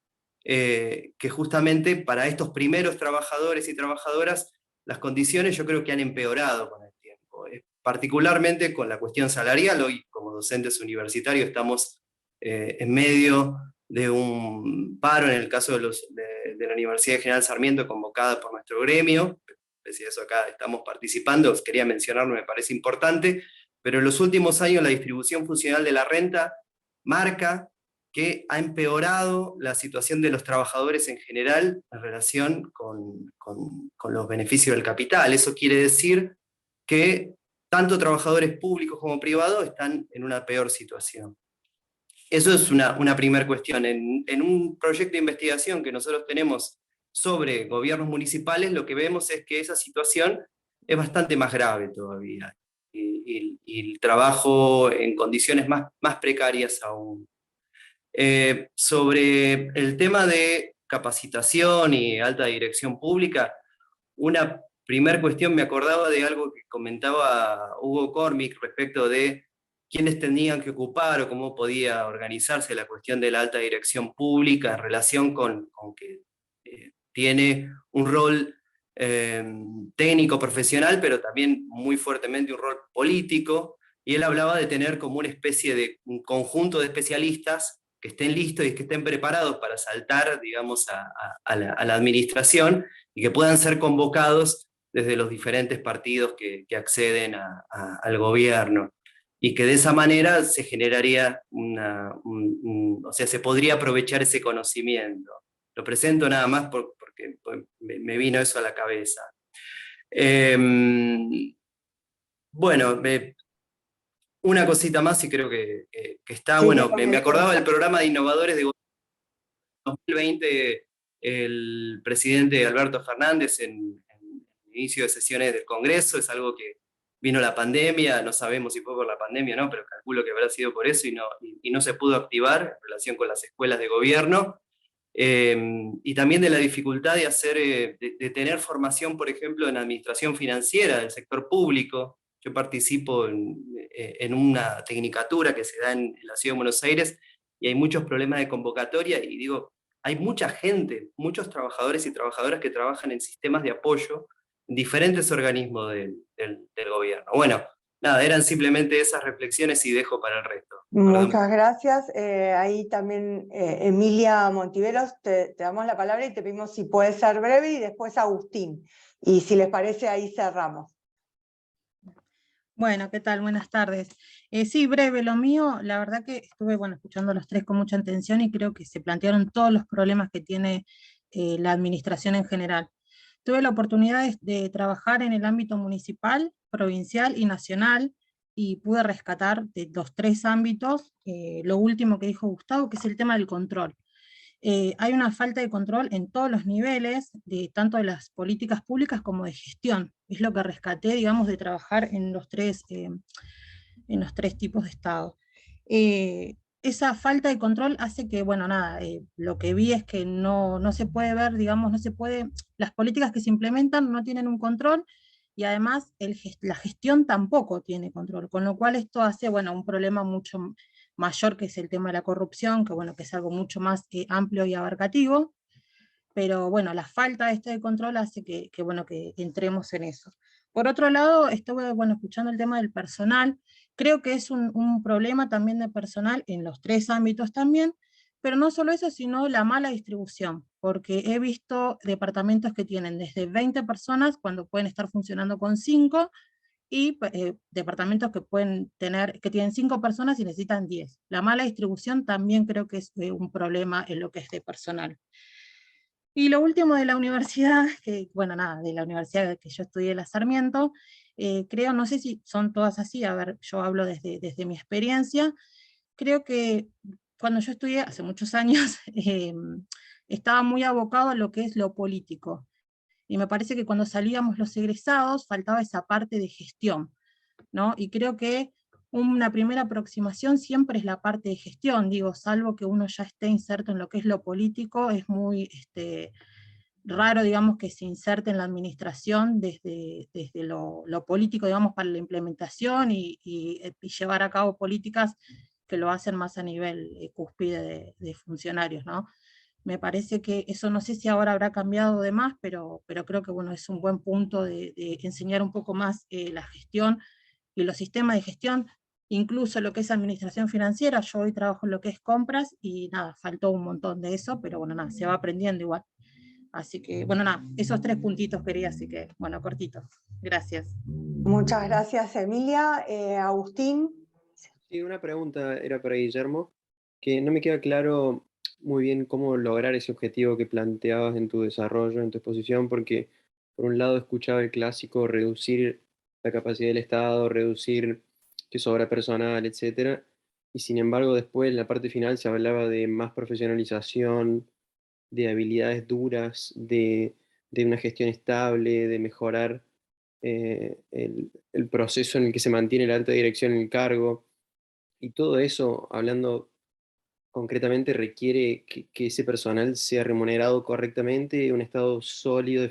que justamente para estos primeros trabajadores y trabajadoras, las condiciones yo creo que han empeorado con el tiempo, particularmente con la cuestión salarial. Hoy, como docentes universitarios, estamos en medio de un paro, en el caso de la Universidad General Sarmiento, convocada por nuestro gremio. Pese a eso, acá estamos participando, quería mencionarlo, me parece importante, pero en los últimos años la distribución funcional de la renta marca que ha empeorado la situación de los trabajadores en general en relación con los beneficios del capital. Eso quiere decir que tanto trabajadores públicos como privados están en una peor situación. Eso es una primera cuestión. En un proyecto de investigación que nosotros tenemos sobre gobiernos municipales, lo que vemos es que esa situación es bastante más grave todavía, y el trabajo en condiciones más precarias aún. Sobre el tema de capacitación y alta dirección pública, una primera cuestión, me acordaba de algo que comentaba Hugo Cormick respecto de quiénes tenían que ocupar o cómo podía organizarse la cuestión de la alta dirección pública en relación con que tiene un rol técnico, profesional, pero también muy fuertemente un rol político, y él hablaba de tener como una especie de un conjunto de especialistas que estén listos y que estén preparados para saltar, digamos, a la administración, y que puedan ser convocados desde los diferentes partidos que acceden al gobierno, y que de esa manera se generaría o sea, se podría aprovechar ese conocimiento. Lo presento nada más porque me vino eso a la cabeza. Bueno, una cosita más, y creo que está, Sí, bueno, porque me acordaba del programa de innovadores de 2020, el presidente Alberto Fernández en inicio de sesiones del Congreso, es algo que vino la pandemia, no sabemos si fue por la pandemia o no, pero calculo que habrá sido por eso y no se pudo activar en relación con las escuelas de gobierno. Y también de la dificultad de hacer, de tener formación, por ejemplo, en administración financiera del sector público. Yo participo en una tecnicatura que se da en la Ciudad de Buenos Aires y hay muchos problemas de convocatoria y digo, hay mucha gente, muchos trabajadores y trabajadoras que trabajan en sistemas de apoyo en diferentes organismos del gobierno. Bueno, nada, eran simplemente esas reflexiones y dejo para el resto. Perdón. Muchas gracias. Ahí también Emilia Montiveros, te damos la palabra y te pedimos si puede ser breve y después Agustín. Y si les parece, ahí cerramos. Bueno, ¿qué tal? Buenas tardes. Sí, breve, lo mío, la verdad que estuve escuchando a los tres con mucha atención y creo que se plantearon todos los problemas que tiene la administración en general. Tuve la oportunidad de trabajar en el ámbito municipal, provincial y nacional, y pude rescatar de los tres ámbitos lo último que dijo Gustavo, que es el tema del control. Hay una falta de control en todos los niveles, tanto de las políticas públicas como de gestión. Es lo que rescaté, digamos, de trabajar en los tres tipos de Estado. Esa falta de control hace que, bueno, nada, lo que vi es que no se puede ver, digamos, las políticas que se implementan no tienen un control, y además la gestión tampoco tiene control, con lo cual esto hace, bueno, un problema mucho mayor, que es el tema de la corrupción, que es algo mucho más amplio y abarcativo, pero bueno, la falta de este control hace que entremos en eso. Por otro lado, estuve escuchando el tema del personal. Creo que es un problema también de personal en los tres ámbitos también, pero no solo eso, sino la mala distribución, porque he visto departamentos que tienen desde 20 personas cuando pueden estar funcionando con 5, y departamentos que tienen 5 personas y necesitan 10. La mala distribución también creo que es un problema en lo que es de personal. Y lo último de la universidad, de la universidad que yo estudié, la Sarmiento, creo, no sé si son todas así, a ver, yo hablo desde mi experiencia, creo que cuando yo estudié, hace muchos años, estaba muy abocado a lo que es lo político. Y me parece que cuando salíamos los egresados faltaba esa parte de gestión, ¿no? Y creo que una primera aproximación siempre es la parte de gestión, digo, salvo que uno ya esté inserto en lo que es lo político, es muy raro, digamos, que se inserte en la administración desde lo político, digamos, para la implementación y llevar a cabo políticas que lo hacen más a nivel cúspide de funcionarios, ¿no? Me parece que eso, no sé si ahora habrá cambiado de más, pero creo que es un buen punto de enseñar un poco más la gestión y los sistemas de gestión, incluso lo que es administración financiera. Yo hoy trabajo en lo que es compras y nada, faltó un montón de eso, pero se va aprendiendo igual. Así que, esos 3 puntitos quería, así que, cortito. Gracias. Muchas gracias, Emilia. Agustín. Sí, una pregunta era para Guillermo, que no me queda claro muy bien cómo lograr ese objetivo que planteabas en tu desarrollo, en tu exposición, porque por un lado escuchaba el clásico reducir la capacidad del Estado, reducir que sobra personal, etc. Y sin embargo después en la parte final se hablaba de más profesionalización, de habilidades duras, de una gestión estable, de mejorar el proceso en el que se mantiene la alta dirección en el cargo. Y todo eso, hablando concretamente, requiere que ese personal sea remunerado correctamente, un Estado sólido,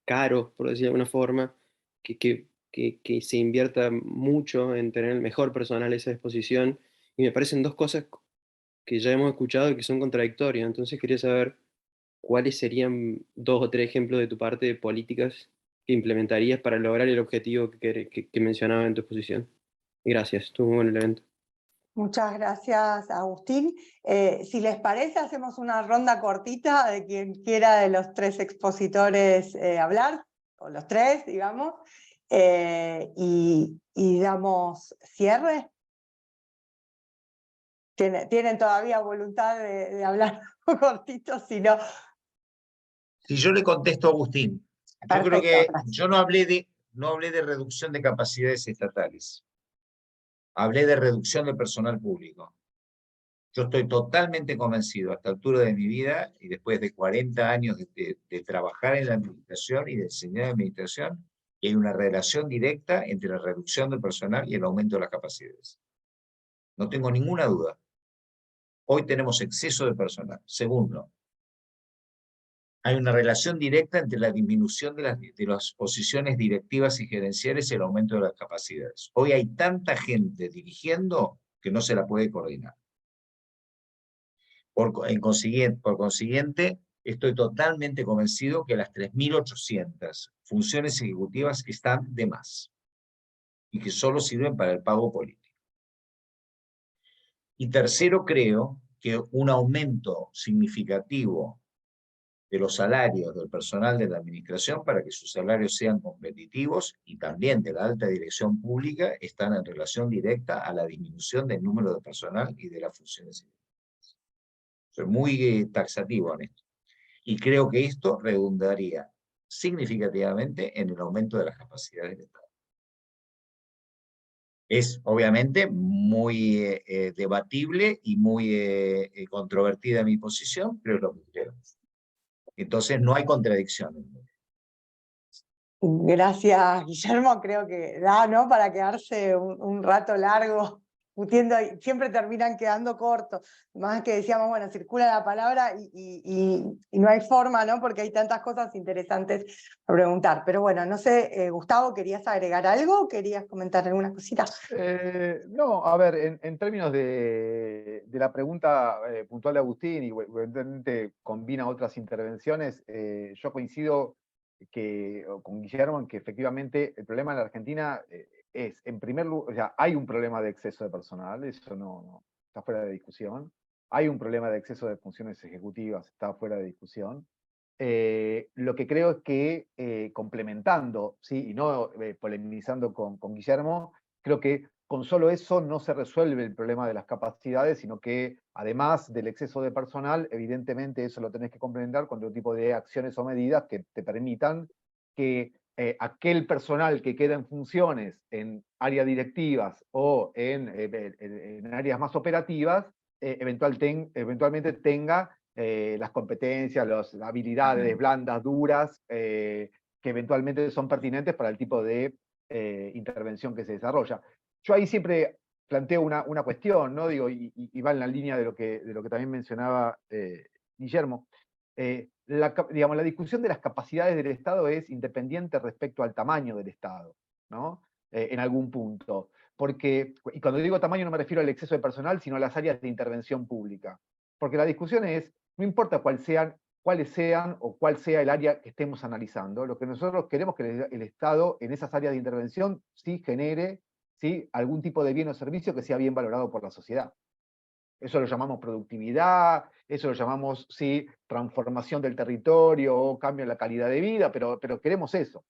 caro, por decirlo de alguna forma, que se invierta mucho en tener el mejor personal a esa disposición. Y me parecen 2 cosas que ya hemos escuchado y que son contradictorias. Entonces quería saber cuáles serían 2 o 3 ejemplos de tu parte de políticas que implementarías para lograr el objetivo que mencionaba en tu exposición. Gracias, estuvo muy bueno el evento. Muchas gracias, Agustín. Si les parece, hacemos una ronda cortita de quien quiera de los 3 expositores hablar, o los 3, digamos, y damos cierre. ¿Tienen todavía voluntad de hablar cortito? Si no... Si yo le contesto a Agustín, yo creo que yo no hablé de reducción de capacidades estatales. Hablé de reducción de personal público. Yo estoy totalmente convencido a esta altura de mi vida y después de 40 años de trabajar en la administración y de enseñar administración, que hay una relación directa entre la reducción del personal y el aumento de las capacidades. No tengo ninguna duda. Hoy tenemos exceso de personal. Segundo, hay una relación directa entre la disminución de las posiciones directivas y gerenciales y el aumento de las capacidades. Hoy hay tanta gente dirigiendo que no se la puede coordinar. Por consiguiente, estoy totalmente convencido que las 3.800 funciones ejecutivas están de más y que solo sirven para el pago político. Y tercero, creo que un aumento significativo de los salarios del personal de la administración para que sus salarios sean competitivos y también de la alta dirección pública están en relación directa a la disminución del número de personal y de las funciones ejecutivas. Soy muy taxativo en esto. Y creo que esto redundaría significativamente en el aumento de las capacidades del Estado. Es obviamente muy debatible y muy controvertida mi posición, pero es lo que creo. Entonces no hay contradicción. Gracias, Guillermo. Creo que da, ¿no?, para quedarse un rato largo discutiendo, y siempre terminan quedando cortos. Más que decíamos, bueno, circula la palabra y no hay forma, ¿no?, porque hay tantas cosas interesantes para preguntar. Pero bueno, no sé, Gustavo, ¿querías agregar algo? ¿Querías comentar alguna cosita? No, a ver, en términos de la pregunta puntual de Agustín, y evidentemente combina otras intervenciones, yo coincido con Guillermo en que efectivamente el problema en la Argentina es, en primer lugar, o sea, hay un problema de exceso de personal, eso no está fuera de discusión. Hay un problema de exceso de funciones ejecutivas, está fuera de discusión. Lo que creo es que complementando, ¿sí?, y no polemizando con Guillermo, creo que con solo eso no se resuelve el problema de las capacidades, sino que además del exceso de personal, evidentemente eso lo tenés que complementar con otro tipo de acciones o medidas que te permitan que aquel personal que queda en funciones en áreas directivas o en áreas más operativas, eventualmente tenga las competencias, las habilidades blandas, duras, que eventualmente son pertinentes para el tipo de intervención que se desarrolla. Yo ahí siempre planteo una cuestión, ¿no? Digo, y va en la línea de lo que también mencionaba Guillermo. Digamos, la discusión de las capacidades del Estado es independiente respecto al tamaño del Estado, ¿no? En algún punto. Porque, y cuando digo tamaño no me refiero al exceso de personal, sino a las áreas de intervención pública. Porque la discusión es, no importa cuáles sean o cuál sea el área que estemos analizando, lo que nosotros queremos es que el Estado en esas áreas de intervención sí genere, ¿sí?, algún tipo de bien o servicio que sea bien valorado por la sociedad. Eso lo llamamos productividad, eso lo llamamos, sí, transformación del territorio o cambio en la calidad de vida, pero queremos eso.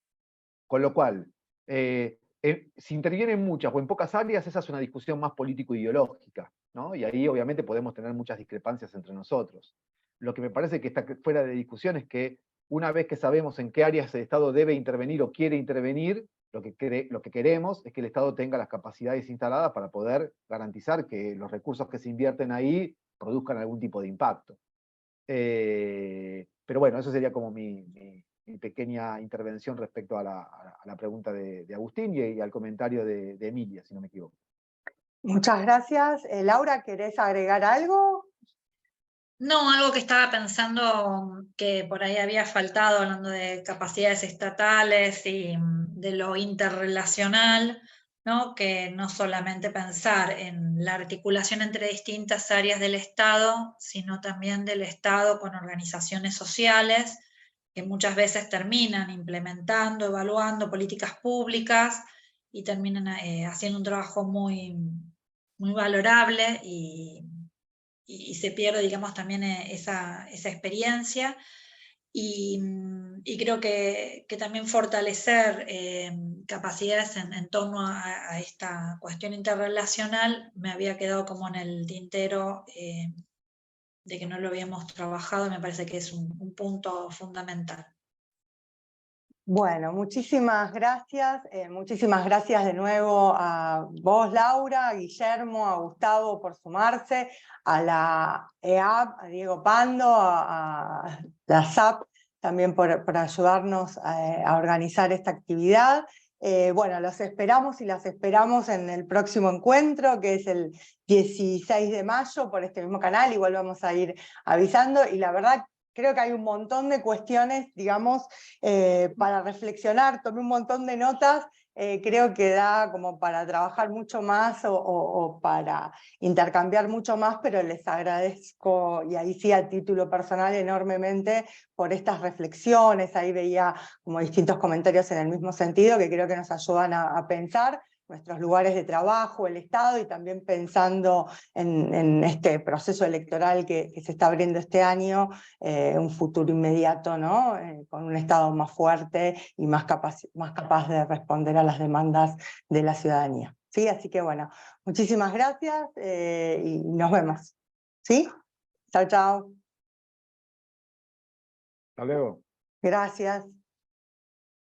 Con lo cual, si intervienen muchas o en pocas áreas, esa es una discusión más político-ideológica, ¿no? Y ahí obviamente podemos tener muchas discrepancias entre nosotros. Lo que me parece que está fuera de discusión es que una vez que sabemos en qué áreas el Estado debe intervenir o quiere intervenir, lo que queremos es que el Estado tenga las capacidades instaladas para poder garantizar que los recursos que se invierten ahí produzcan algún tipo de impacto. Pero bueno, eso sería como mi pequeña intervención respecto a la pregunta de Agustín y al comentario de Emilia, si no me equivoco. Muchas gracias. Laura, ¿querés agregar algo? No, algo que estaba pensando que por ahí había faltado, hablando de capacidades estatales y de lo interrelacional, ¿no? Que no solamente pensar en la articulación entre distintas áreas del Estado, sino también del Estado con organizaciones sociales, que muchas veces terminan implementando, evaluando políticas públicas y terminan haciendo un trabajo muy, muy valorable y se pierde, digamos, también esa experiencia. Y creo que también fortalecer capacidades en torno a esta cuestión interrelacional me había quedado como en el tintero de que no lo habíamos trabajado, y me parece que es un punto fundamental. Bueno, muchísimas gracias de nuevo a vos, Laura, a Guillermo, a Gustavo por sumarse, a la EAP, a Diego Pando, a la SAP también por ayudarnos a organizar esta actividad. Bueno, los esperamos y las esperamos en el próximo encuentro, que es el 16 de mayo por este mismo canal, igual vamos a ir avisando, y la verdad creo que hay un montón de cuestiones, digamos, para reflexionar, tomé un montón de notas, creo que da como para trabajar mucho más o para intercambiar mucho más, pero les agradezco, y ahí sí a título personal, enormemente por estas reflexiones. Ahí veía como distintos comentarios en el mismo sentido, que creo que nos ayudan a pensar nuestros lugares de trabajo, el Estado, y también pensando en este proceso electoral que se está abriendo este año, un futuro inmediato, ¿no? Con un Estado más fuerte y más capaz de responder a las demandas de la ciudadanía. ¿Sí? Así que bueno, muchísimas gracias y nos vemos. ¿Sí? Chao, chao. Hasta luego. Gracias.